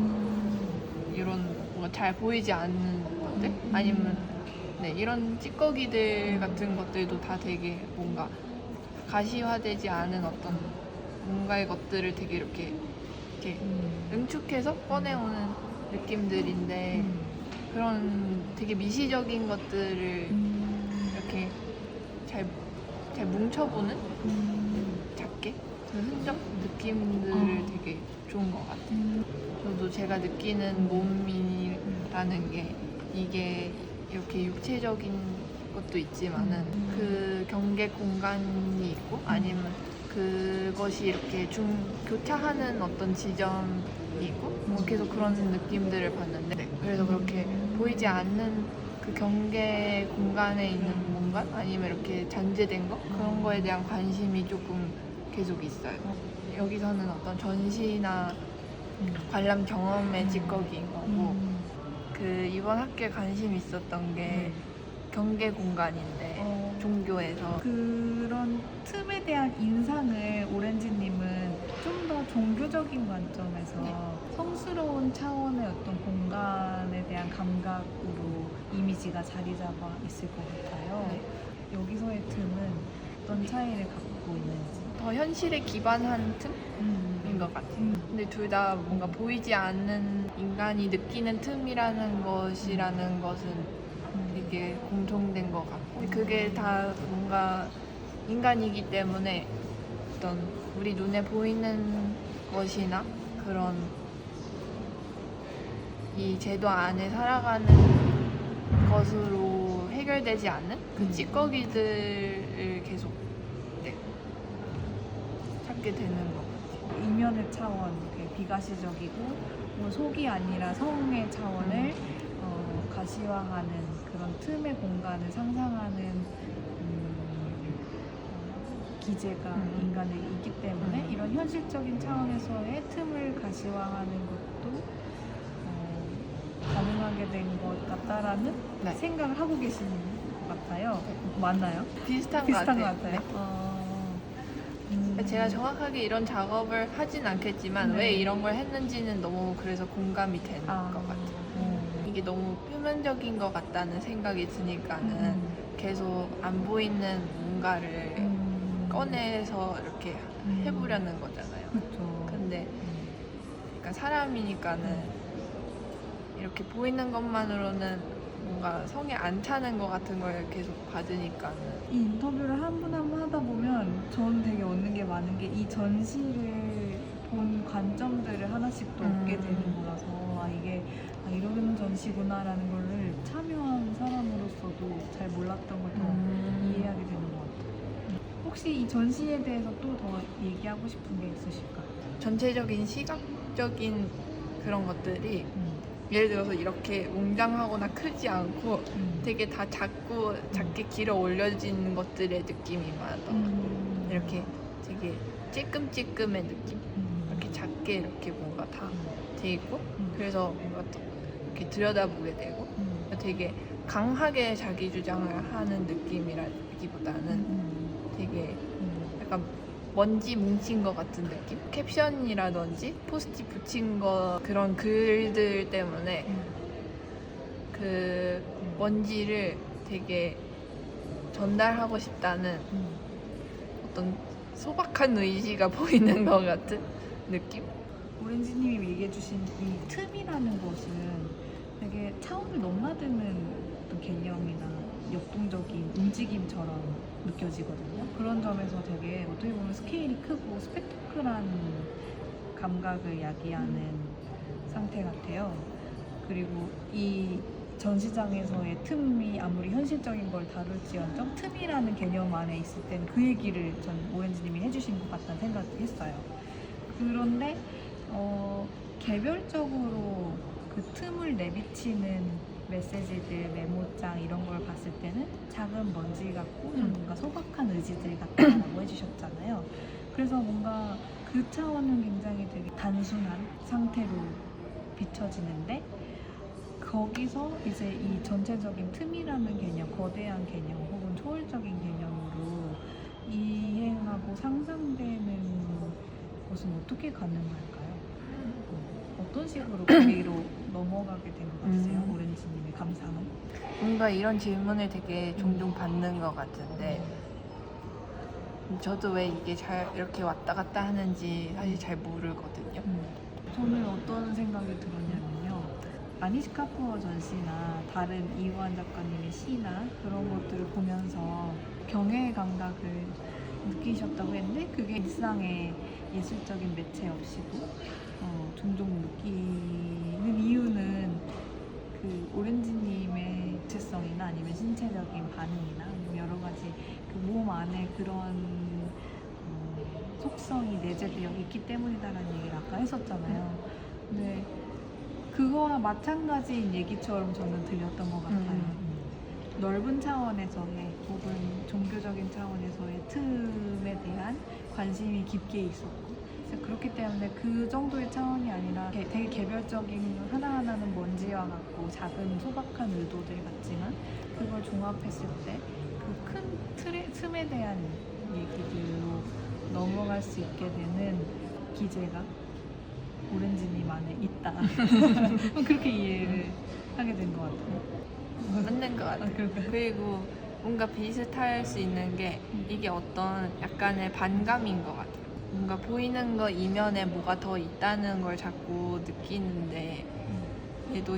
이런 뭔가 잘 보이지 않는 것들 아니면 이런 찌꺼기들 같은 것들도 다 되게 뭔가 가시화되지 않은 어떤 뭔가의 것들을 되게 이렇게 응축해서 꺼내오는 느낌들인데 그런 되게 미시적인 것들을 이렇게 잘 뭉쳐보는 작게 그 흔적 느낌들 되게 좋은 것 같아요. 저도 제가 느끼는 몸이라는 게 이게 이렇게 육체적인 것도 있지만은 그 경계 공간이 있고 아니면 그것이 이렇게 교차하는 어떤 지점이 있고 뭐 계속 그런 느낌들을 봤는데 그래서 그렇게 보이지 않는 그 경계 공간에 있는 공간 아니면 이렇게 잔재된 거 그런 거에 대한 관심이 조금 계속 있어요. 여기서는 어떤 전시나 관람 경험의 찌꺼기인 거고 그 이번 학교에 관심이 있었던 게 경계 공간인데 종교에서 그런 틈에 대한 인상을 오렌지님은 좀 더 종교적인 관점에서 성스러운 차원의 어떤 공간에 대한 감각으로 이미지가 자리 잡아 있을 것 같아요. 네. 여기서의 틈은 어떤 차이를 갖고 있는지. 더 현실에 기반한 틈인 것 같아요. 근데 둘 다 뭔가 보이지 않는 인간이 느끼는 틈이라는 것이라는 것은 되게 공통된 것 같고 그게 다 뭔가 인간이기 때문에 어떤 우리 눈에 보이는 것이나 그런 이 제도 안에 살아가는 것으로 해결되지 않는 그 찌꺼기들을 계속 찾게 되는 것 같아요. 이면의 차원, 비가시적이고 뭐 속이 아니라 성의 차원을 가시화하는 그런 틈의 공간을 상상하는 기제가 인간에게 있기 때문에 이런 현실적인 차원에서의 틈을 가시화하는 것도 가능하게 된 것 같다라는 네. 생각을 하고 계시는 것 같아요. 맞나요? 비슷한 비슷한 것 것 같아요. 같아요. 제가 정확하게 이런 작업을 하진 않겠지만 네. 왜 이런 걸 했는지는 너무 그래서 공감이 되는 것 같아요. 이게 너무 표면적인 것 같다는 생각이 드니까는 계속 안 보이는 뭔가를 꺼내서 이렇게 해보려는 거잖아요. 그렇죠. 근데 그러니까 사람이니까는 이렇게 보이는 것만으로는 뭔가 성에 안 차는 것 같은 걸 계속 받으니까는 이 인터뷰를 한 분 한 분 하다 보면 저는 되게 얻는 게 많은 게 이 전시를 본 관점들을 하나씩 또 얻게 되는 거라서 이게 이런 전시구나라는 거를 참여한 사람으로서도 잘 몰랐던 걸 더 이해하게 되는 것 같아요. 혹시 이 전시에 대해서 또 더 얘기하고 싶은 게 있으실까요? 전체적인 시각적인 그런 것들이 예를 들어서 이렇게 웅장하거나 크지 않고 되게 다 작게 길어 올려진 것들의 느낌이 많았던 이렇게 되게 찔끔찔끔의 느낌 이렇게 작게 이렇게 뭔가 다 돼 있고 그래서 뭔가 또 이렇게 들여다보게 되고 되게 강하게 자기 주장을 하는 느낌이라기보다는 되게 약간 먼지 뭉친 것 같은 느낌? 캡션이라든지 포스트잇 붙인 거 그런 글들 때문에 그 먼지를 되게 전달하고 싶다는 어떤 소박한 의지가 보이는 것 같은 느낌? 오렌지님이 얘기해주신 이 틈이라는 것은 되게 차원을 넘나드는 어떤 개념이나 역동적인 움직임처럼 느껴지거든요. 그런 점에서 되게 어떻게 보면 스케일이 크고 스펙타클한 감각을 야기하는 상태 같아요. 그리고 이 전시장에서의 틈이 아무리 현실적인 걸 다룰지언정 틈이라는 개념 안에 있을 때는 그 얘기를 전 오렌지님이 해주신 것 같다는 생각을 했어요. 그런데 개별적으로 그 틈을 내비치는 메시지들, 메모장 이런 걸 봤을 때는 작은 먼지 같고 뭔가 소박한 의지들 같다라고 해주셨잖아요. 그래서 뭔가 그 차원은 굉장히 되게 단순한 상태로 비춰지는데 거기서 이제 이 전체적인 틈이라는 개념, 거대한 개념 혹은 초월적인 개념으로 이행하고 상상되는 것은 어떻게 가능할까요? 어떤 식으로 거기로 넘어가게 된 것 같으세요? 오렌지님의 감상은? 뭔가 이런 질문을 되게 종종 받는 것 같은데 저도 왜 이게 잘 이렇게 왔다 갔다 하는지 사실 잘 모르거든요. 저는 어떤 생각이 들었냐면요. 아니시 카푸어 전시나 다른 이완 작가님의 시나 그런 것들을 보면서 경외의 감각을 느끼셨다고 했는데 그게 일상의 예술적인 매체 없이도 종종 느끼는 이유는 그 오렌지님의 주체성이나 아니면 신체적인 반응이나 아니면 여러 가지 그 몸 안에 그런 속성이 내재되어 있기 때문이다라는 얘기를 아까 했었잖아요. 근데 그거와 마찬가지인 얘기처럼 저는 들렸던 것 같아요. 넓은 차원에서의 혹은 종교적인 차원에서의 틈에 대한 관심이 깊게 있었고 그래서 그렇기 때문에 그 정도의 차원이 아니라 되게 개별적인 하나하나는 먼지와 같고 작은 소박한 의도들 같지만 그걸 종합했을 때 그 큰 틈에 대한 얘기들로 넘어갈 수 있게 되는 기제가 오렌지님 안에 있다. 그렇게 이해를 하게 된 것 같아요. 맞는 것 같아요. 그리고 뭔가 비슷할 수 있는 게 이게 어떤 약간의 반감인 것 같아요. 뭔가 보이는 거 이면에 뭐가 더 있다는 걸 자꾸 느끼는데 얘도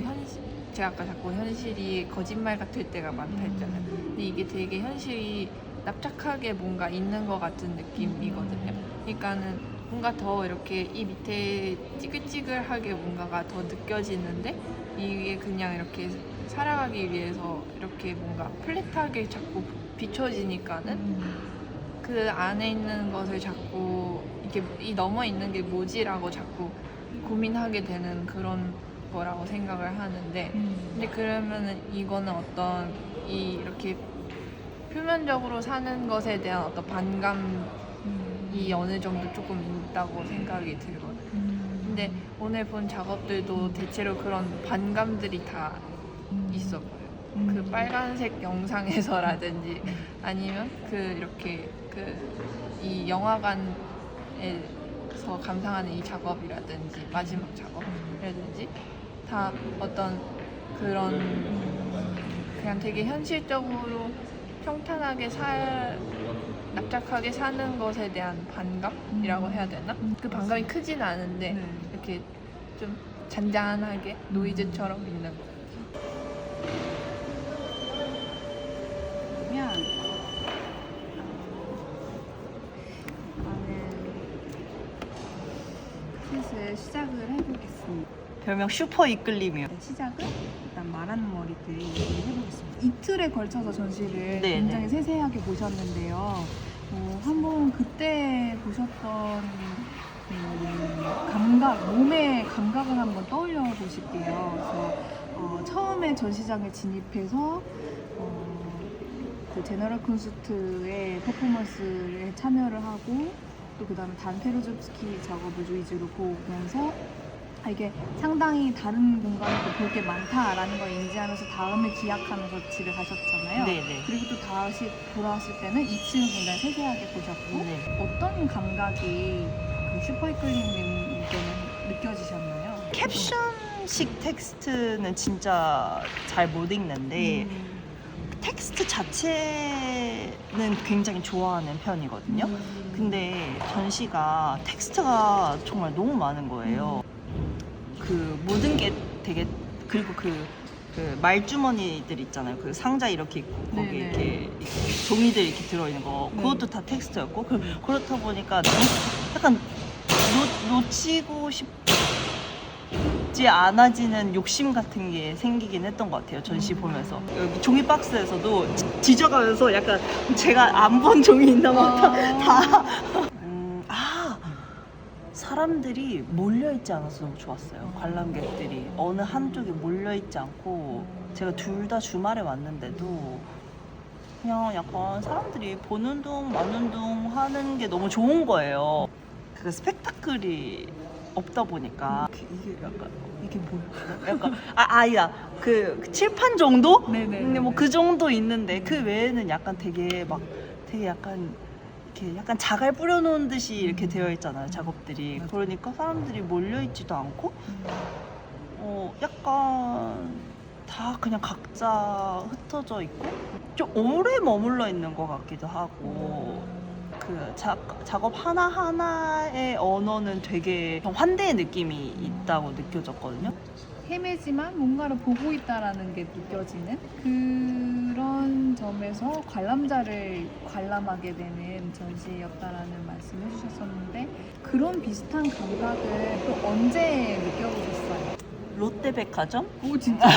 제가 아까 자꾸 현실이 거짓말 같을 때가 많다 했잖아요. 근데 이게 되게 현실이 납작하게 뭔가 있는 것 같은 느낌이거든요. 그러니까는 뭔가 더 이렇게 이 밑에 찌글찌글하게 뭔가가 더 느껴지는데 이게 그냥 이렇게 살아가기 위해서 이렇게 뭔가 플랫하게 자꾸 비춰지니까는 그 안에 있는 것을 자꾸 이렇게 이 넘어 있는 게 뭐지라고 자꾸 고민하게 되는 그런 거라고 생각을 하는데 근데 그러면은 이거는 어떤 이렇게 표면적으로 사는 것에 대한 어떤 반감이 어느 정도 조금 있다고 생각이 들거든요. 근데 오늘 본 작업들도 대체로 그런 반감들이 다 있어 보여요. 그 빨간색 영상에서라든지 아니면 그 이렇게 그 이 영화관에서 감상하는 이 작업이라든지 마지막 작업이라든지 다 어떤 그런 그냥 되게 현실적으로 평탄하게 납작하게 사는 것에 대한 반감이라고 해야 되나? 그 반감이 크진 않은데 이렇게 좀 잔잔하게 노이즈처럼 있는 거. 그러면 나는 슬슬 시작을 해보겠습니다. 별명 슈퍼 이끌림이요. 시작은 일단 말하는 머리들 얘기를 해보겠습니다. 이틀에 걸쳐서 전시를 네, 굉장히 네. 세세하게 보셨는데요. 한번 그때 보셨던 감각, 몸의 감각을 한번 떠올려 보실게요. 그래서 처음에 전시장에 진입해서 그 제너럴 콘서트의 퍼포먼스에 참여를 하고 또 그 다음에 단 페루조프스키 작업을 위주로 보면서 이게 상당히 다른 공간에 볼 게 많다라는 걸 인지하면서 다음을 기약하면서 집에 가셨잖아요. 네네. 그리고 또 다시 돌아왔을 때는 2층을 굉장히 세세하게 보셨고 네. 어떤 감각이 그 슈퍼이클링님께는 느껴지셨나요? 캡션식 텍스트는 진짜 잘 못 읽는데 텍스트 자체는 굉장히 좋아하는 편이거든요. 근데 전시가 텍스트가 정말 너무 많은 거예요. 그 모든 게 되게 그리고 그 말주머니들 있잖아요. 그 상자 이렇게 있고 거기 네네. 이렇게 종이들 이렇게 들어있는 거 그것도 다 텍스트였고 그렇다 보니까 약간 놓치고 싶지 않아지는 욕심 같은 게 생기긴 했던 것 같아요. 전시 보면서 여기 종이 박스에서도 뒤져가면서 약간 제가 안 본 종이 있나 다 사람들이 몰려있지 않아서 너무 좋았어요. 관람객들이 어느 한쪽에 몰려있지 않고 제가 둘 다 주말에 왔는데도 그냥 약간 사람들이 보는 둥 마는 둥 하는 게 너무 좋은 거예요. 그 스펙타클이 없다 보니까 이게 약간 이게 뭐야? 약간 아야 그 칠판 정도? 네네. 근데 뭐 그 정도 있는데 그 외에는 약간 되게 약간 이렇게 약간 자갈 뿌려놓은 듯이 이렇게 되어 있잖아요, 작업들이. 그러니까 사람들이 몰려있지도 않고, 약간 다 그냥 각자 흩어져 있고, 좀 오래 머물러 있는 것 같기도 하고, 그 작업 하나하나의 언어는 되게 환대의 느낌이 있다고 느껴졌거든요. 헤매지만 뭔가를 보고 있다라는 게 느껴지는 그런 점에서 관람자를 관람하게 되는 전시였다라는 말씀을 해주셨었는데 그런 비슷한 감각을 또 언제 느껴보셨어요? 롯데백화점? 오 진짜?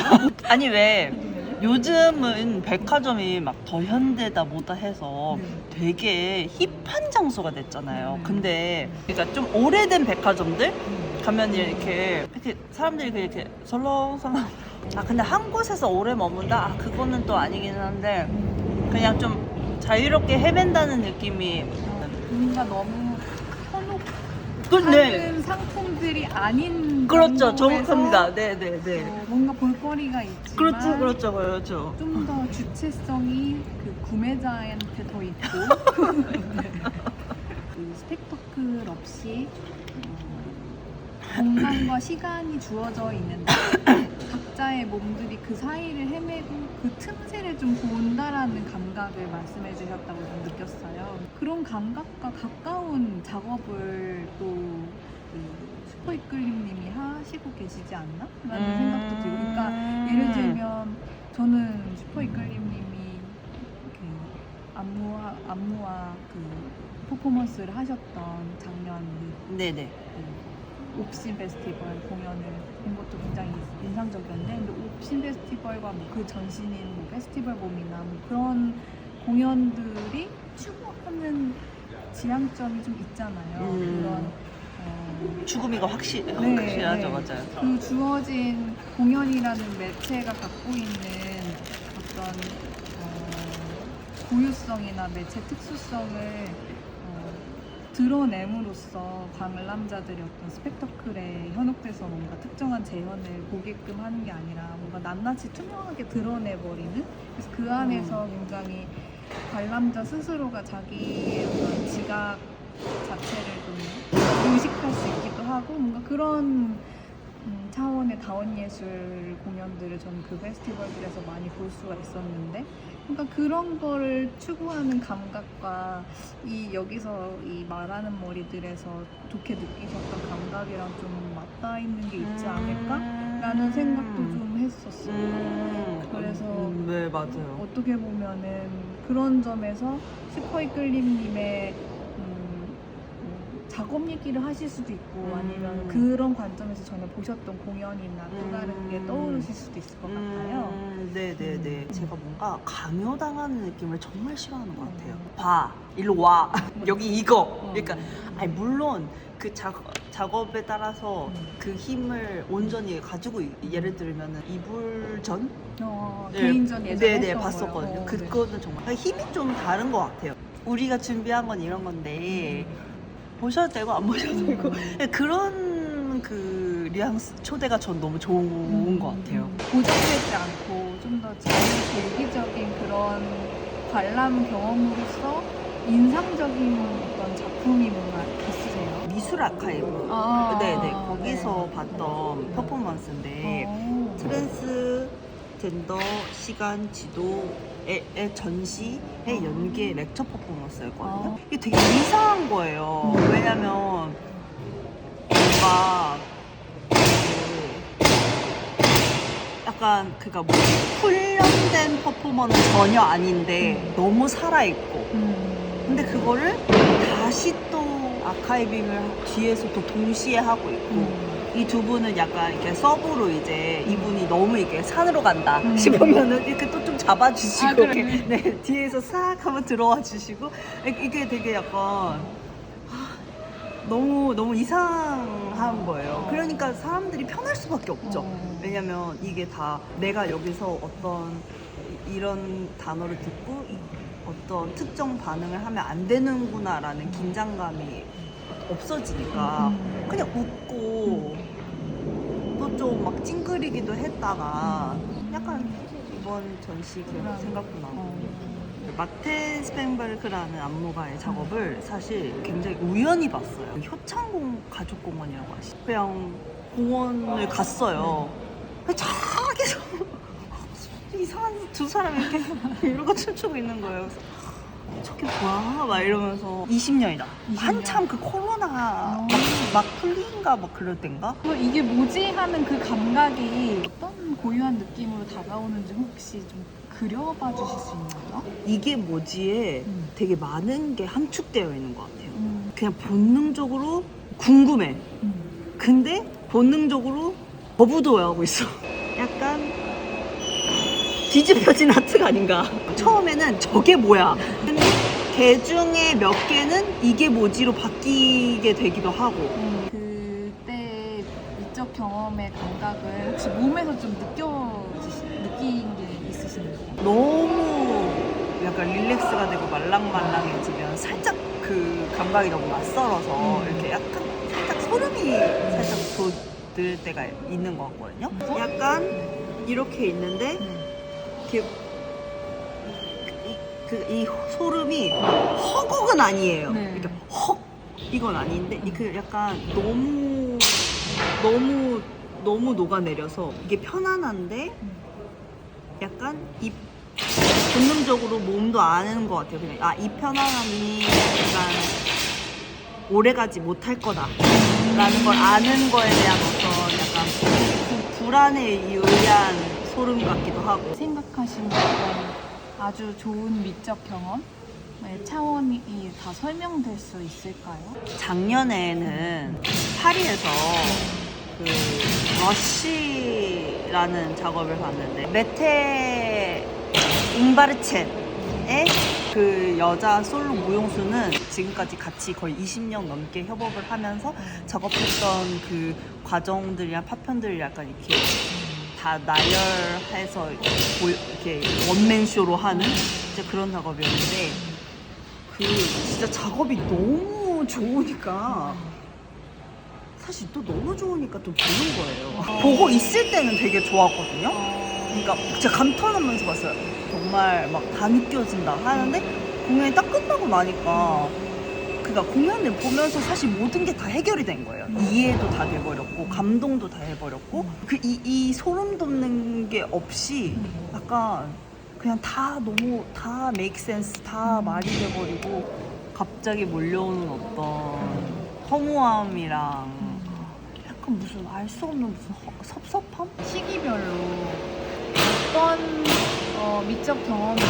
아니 왜 요즘은 백화점이 막 더 현대다 뭐다 해서 되게 힙한 장소가 됐잖아요. 근데 그러니까 좀 오래된 백화점들 가면 이렇게 사람들이 이렇게 설렁설렁 근데 한 곳에서 오래 머문다? 그거는 또 아니기는 한데 그냥 좀 자유롭게 헤맨다는 느낌이 뭔가 너무 네. 현혹하는 상품들이 아닌 그렇죠. 정도에서 정확합니다. 네네네. 뭔가 볼거리가 있지만 그렇죠. 좀 더 주체성이 그 구매자한테 더 있고 그 스펙터클 없이 공간과 시간이 주어져 있는데 각자의 몸들이 그 사이를 헤매고 그 틈새를 좀 본다라는 감각을 말씀해 주셨다고 좀 느꼈어요. 그런 감각과 가까운 작업을 또 슈퍼 이끌림님이 하시고 계시지 않나? 라는 생각도 들고 그러니까 예를 들면 저는 슈퍼 이끌림님이 그 안무와 그 퍼포먼스를 하셨던 작년 네네. 옵신 페스티벌 공연을 본 것도 굉장히 인상적이었는데 근데 옵신 페스티벌과 뭐 그 전신인 뭐 페스티벌 봄이나 뭐 그런 공연들이 추구하는 지향점이 좀 있잖아요. 그런 죽음이가 확실하죠. 맞아요. 그 주어진 공연이라는 매체가 갖고 있는 어떤 고유성이나 매체 특수성을 드러냄으로써 관람자들이 어떤 스펙터클에 현혹돼서 뭔가 특정한 재현을 보게끔 하는 게 아니라 뭔가 낱낱이 투명하게 드러내버리는 그래서 그 안에서 굉장히 관람자 스스로가 자기의 어떤 지각 자체를 좀 의식할 수 있기도 하고 뭔가 그런 차원의 다원예술 공연들을 저는 그 페스티벌들에서 많이 볼 수가 있었는데 그러니까 그런 거를 추구하는 감각과 이 여기서 이 말하는 머리들에서 좋게 느끼셨던 감각이랑 좀 맞닿아 있는 게 있지 않을까라는 생각도 좀 했었어요. 그래서 네 맞아요. 어떻게 보면은 그런 점에서 슈퍼 이끌림님의 작업 얘기를 하실 수도 있고 아니면 그런 관점에서 전에 보셨던 공연이나 또 다른 게 떠오르실 수도 있을 것 같아요. 네네네. 제가 뭔가 강요당하는 느낌을 정말 싫어하는 것 같아요. 봐, 일로 와, 여기 이거. 그러니까 아니 물론 그 작업에 따라서 그 힘을 온전히 가지고 예를 들면은 이불전 개인전 예전에 네네 했던 봤었거든요. 거요. 그거는 정말 힘이 좀 다른 것 같아요. 우리가 준비한 건 이런 건데 보셔도 되고 안 보셔도 되고 그런 그 뉘앙스 초대가 전 너무 좋은 것 같아요. 고정되지 않고 좀 더 자유계기적인 그런 관람 경험으로서 인상적인 어떤 작품이 뭔가 있으세요? 미술 아카이브 네네 거기서 봤던 퍼포먼스인데 트랜스젠더 시간 지도의 전시의 연계 렉처 퍼포먼스였거든요. 이게 되게 이상한 거예요. 왜냐면 뭔가 약간 그니까 뭐 훈련된 퍼포먼은 전혀 아닌데 너무 살아있고 근데 그거를 다시 또 아카이빙을 뒤에서 또 동시에 하고 있고 이 두 분은 약간 이렇게 서브로 이제 이분이 너무 이렇게 산으로 간다 싶으면은 이렇게 또 좀 잡아주시고 이렇게 네, 뒤에서 싹 한번 들어와 주시고 이게 되게 약간 너무 이상한 거예요. 그러니까 사람들이 편할 수밖에 없죠. 왜냐면 이게 다 내가 여기서 어떤 이런 단어를 듣고 어떤 특정 반응을 하면 안 되는구나라는 긴장감이 없어지니까 그냥 웃고 또 좀 막 찡그리기도 했다가 약간 이번 전시 생각도 나고 마테 스팽베르크라는 안무가의 작업을 사실 굉장히 우연히 봤어요. 효창공 가족공원이라고 하시죠. 그냥 공원을 갔어요. 저기서 이상한 두 사람이 이렇게 이러고 춤추고 있는 거예요. 그래서 저게 뭐야? 막 이러면서 20년이다. 한참 그 코로나 막 풀린가 막 그럴 땐가? 이게 뭐지 하는 그 감각이 어떤 고유한 느낌으로 다가오는지 혹시 좀 그려봐 주실 수 있나요? 이게 뭐지에 되게 많은 게 함축되어 있는 것 같아요. 그냥 본능적으로 궁금해. 근데 본능적으로 거부도하고 있어. 약간 뒤집혀진 아트가 아닌가. 처음에는 저게 뭐야. 근데 개 중에 몇 개는 이게 뭐지로 바뀌게 되기도 하고. 그때 미적 경험의 감각을 혹시 몸에서 좀 느낀 게 있으신가요? 너무 약간 릴렉스가 되고 말랑말랑해지면 살짝 그 감각이 너무 낯설어서 이렇게 약간 살짝 소름이 살짝 돋을 때가 있는 것 같거든요. 약간 이렇게 있는데 이렇게 이 소름이 허걱은 아니에요. 네. 그러니까 헉 이건 아닌데 그 약간 너무 녹아내려서 이게 편안한데 약간 이 본능적으로 몸도 아는 것 같아요. 그냥 이 편안함이 약간 오래가지 못할 거다라는 걸 아는 거에 대한 어떤 약간 그 불안에 의한 소름 같기도 하고. 생각하시는 어떤 아주 좋은 미적 경험의 차원이 다 설명될 수 있을까요? 작년에는 파리에서 그 러쉬라는 작업을 봤는데 메테 잉바르첸의 그 여자 솔로 무용수는 지금까지 같이 거의 20년 넘게 협업을 하면서 작업했던 그 과정들이랑 파편들을 약간 이렇게 다 나열해서 이렇게 원맨쇼로 하는 이제 그런 작업이었는데 그 진짜 작업이 너무 좋으니까 사실 또 너무 좋으니까 또 보는 거예요. 보고 있을 때는 되게 좋았거든요. 그러니까 제가 감탄하면서 봤어요. 정말 막 다 느껴진다 하는데 공연이 딱 끝나고 나니까 그러니까 공연을 보면서 사실 모든 게 다 해결이 된 거예요. 이해도 다 돼버렸고 감동도 다 해버렸고 이 소름 돋는 게 없이 약간 그냥 다 너무 다 make sense 다 말이 돼버리고 갑자기 몰려오는 어떤 허무함이랑 약간 무슨 알 수 없는 무슨 섭섭함? 시기별로 어떤 미적 경험이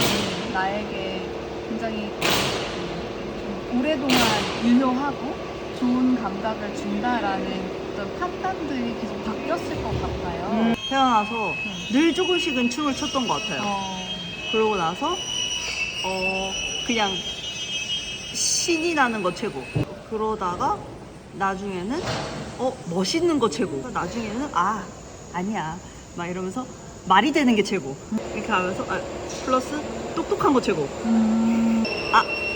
나에게 굉장히 좀 오랫동안 유효하고 좋은 감각을 준다라는 어떤 판단들이 계속 바뀌었을 것 같아요. 태어나서 늘 조금씩은 춤을 췄던 것 같아요. 그러고 나서 그냥 신이 나는 거 최고. 그러다가 나중에는 멋있는 거 최고. 나중에는 아니야 막 이러면서 말이 되는 게 최고. 이렇게 하면서 플러스 똑똑한 거 최고.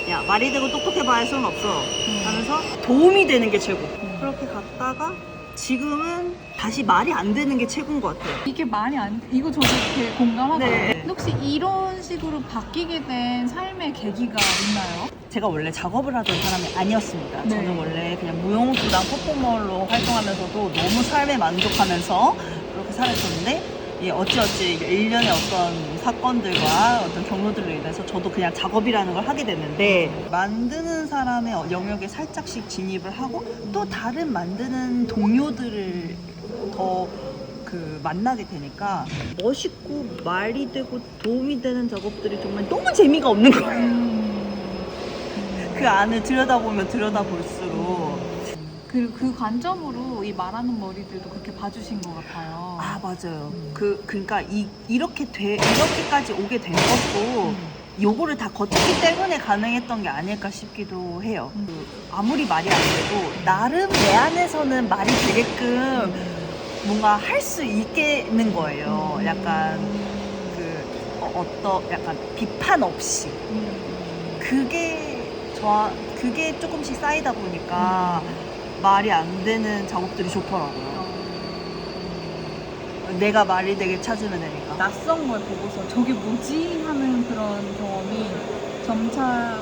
야 말이 되고 똑똑해봐야 할 수는 없어 하면서 도움이 되는 게 최고. 그렇게 갔다가 지금은 다시 말이 안 되는 게 최고인 것 같아요. 이게 말이 이거 저도 되게 공감하거든요. 네. 혹시 이런 식으로 바뀌게 된 삶의 계기가 있나요? 제가 원래 작업을 하던 사람이 아니었습니다. 네. 저는 원래 그냥 무용수랑 퍼포머로 활동하면서도 너무 삶에 만족하면서 그렇게 살았었는데 어찌어찌 일련의 어떤 사건들과 어떤 경로들로 인해서 저도 그냥 작업이라는 걸 하게 됐는데 만드는 사람의 영역에 살짝씩 진입을 하고 또 다른 만드는 동료들을 더 만나게 되니까 멋있고 말이 되고 도움이 되는 작업들이 정말 너무 재미가 없는 거예요. 그 안을 들여다보면 들여다볼수록 그 관점으로 이 말하는 머리들도 그렇게 봐주신 것 같아요. 맞아요. 그러니까 이렇게까지 오게 된 것도 요거를 다 거쳤기 때문에 가능했던 게 아닐까 싶기도 해요. 아무리 말이 안 돼도 나름 내 안에서는 말이 되게끔 뭔가 할 수 있겠는 거예요. 약간 약간 비판 없이. 그게 조금씩 쌓이다 보니까 말이 안 되는 작업들이 좋더라고요. 내가 말이 되게 찾으면 되니까. 낯선 걸 보고서 저게 뭐지 하는 그런 경험이 점차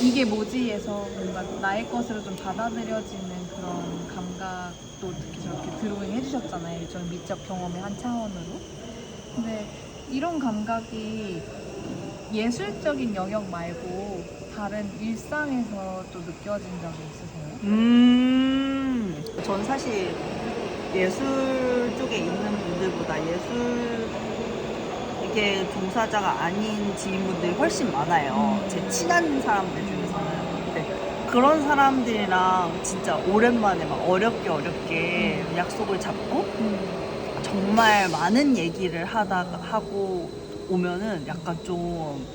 이게 뭐지에서 뭔가 나의 것으로 좀 받아들여지는 그런 감각도 특히 저렇게 드로잉 해주셨잖아요. 일종의 미적 경험의 한 차원으로. 근데 이런 감각이 예술적인 영역 말고 다른 일상에서 또 느껴진 적이 있으세요? 전 사실 예술 쪽에 있는 분들보다 예술 이게 종사자가 아닌 지인분들이 훨씬 많아요. 제 친한 사람들 중에서는. 네. 그런 사람들이랑 진짜 오랜만에 막 어렵게 약속을 잡고 정말 많은 얘기를 하고 오면은 약간 좀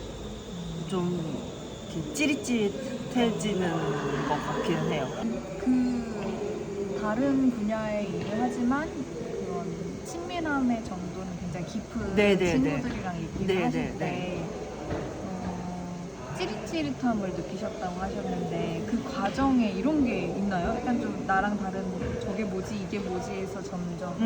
이렇게 찌릿찌릿해지는 것 같기는 해요. 그 다른 분야의 일을 하지만 그런 친밀함의 정도는 굉장히 깊은 네네네. 친구들이랑 얘기를 네네네. 하실 때 찌릿찌릿함을 느끼셨다고 하셨는데 그 과정에 이런 게 있나요? 약간 좀 나랑 다른 저게 뭐지 이게 뭐지 해서 점점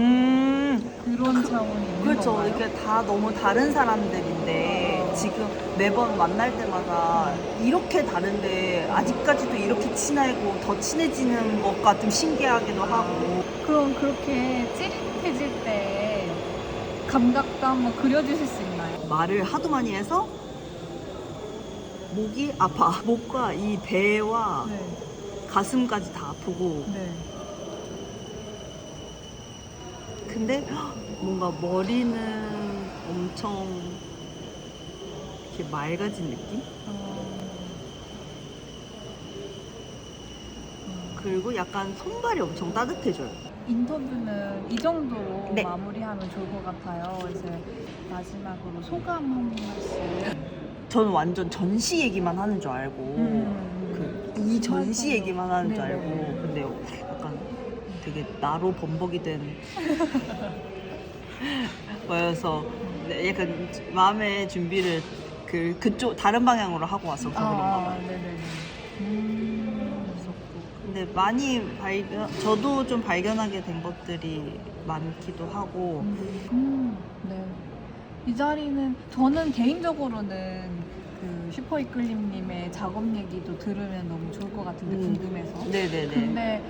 그런 차원이 있는 그렇죠. 건가요? 이게 다 너무 다른 사람들인데 지금 매번 만날 때마다 이렇게 다른데 아직까지도 이렇게 친하고 더 친해지는 것과 좀 신기하기도 하고. 그럼 그렇게 찌릿해질 때 감각도 한번 그려주실 수 있나요? 말을 하도 많이 해서 목이 아파. 목과 이 배와 네. 가슴까지 다 아프고. 네. 근데 뭔가 머리는 엄청 이렇게 맑아진 느낌? 그리고 약간 손발이 엄청 따뜻해져요. 인터뷰는 이 정도로 네. 마무리하면 좋을 것 같아요. 이제 마지막으로 소감 한 말씀. 저는 완전 전시 얘기만 하는 줄 알고 이 전시 맞아요. 얘기만 하는 줄 네네. 알고 근데 약간 되게 나로 범벅이 된 거여서 약간 마음의 준비를 그쪽 다른 방향으로 하고 왔어서 그런가 봐요. 네네네. 근데 많이 저도 좀 발견하게 된 것들이 많기도 하고. 네. 이 자리는 저는 개인적으로는 그 슈퍼 이끌림님의 작업 얘기도 들으면 너무 좋을 것 같은데 궁금해서. 네네네. 근데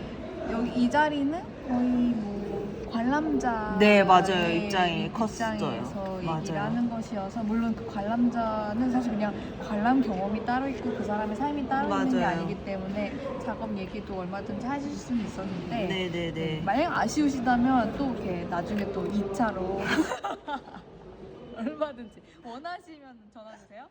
여기 이 자리는 거의 뭐 관람자 네, 맞아요. 입장이 컸어요. 입장에서 얘기를 맞아요. 하는 것이어서 물론 그 관람자는 사실 그냥 관람 경험이 따로 있고 그 사람의 삶이 따로 있는 게 맞아요. 아니기 때문에 작업 얘기도 얼마든지 하실 수는 있었는데 네네네. 만약 아쉬우시다면 또 이렇게 나중에 또 2차로 얼마든지 원하시면 전화 주세요.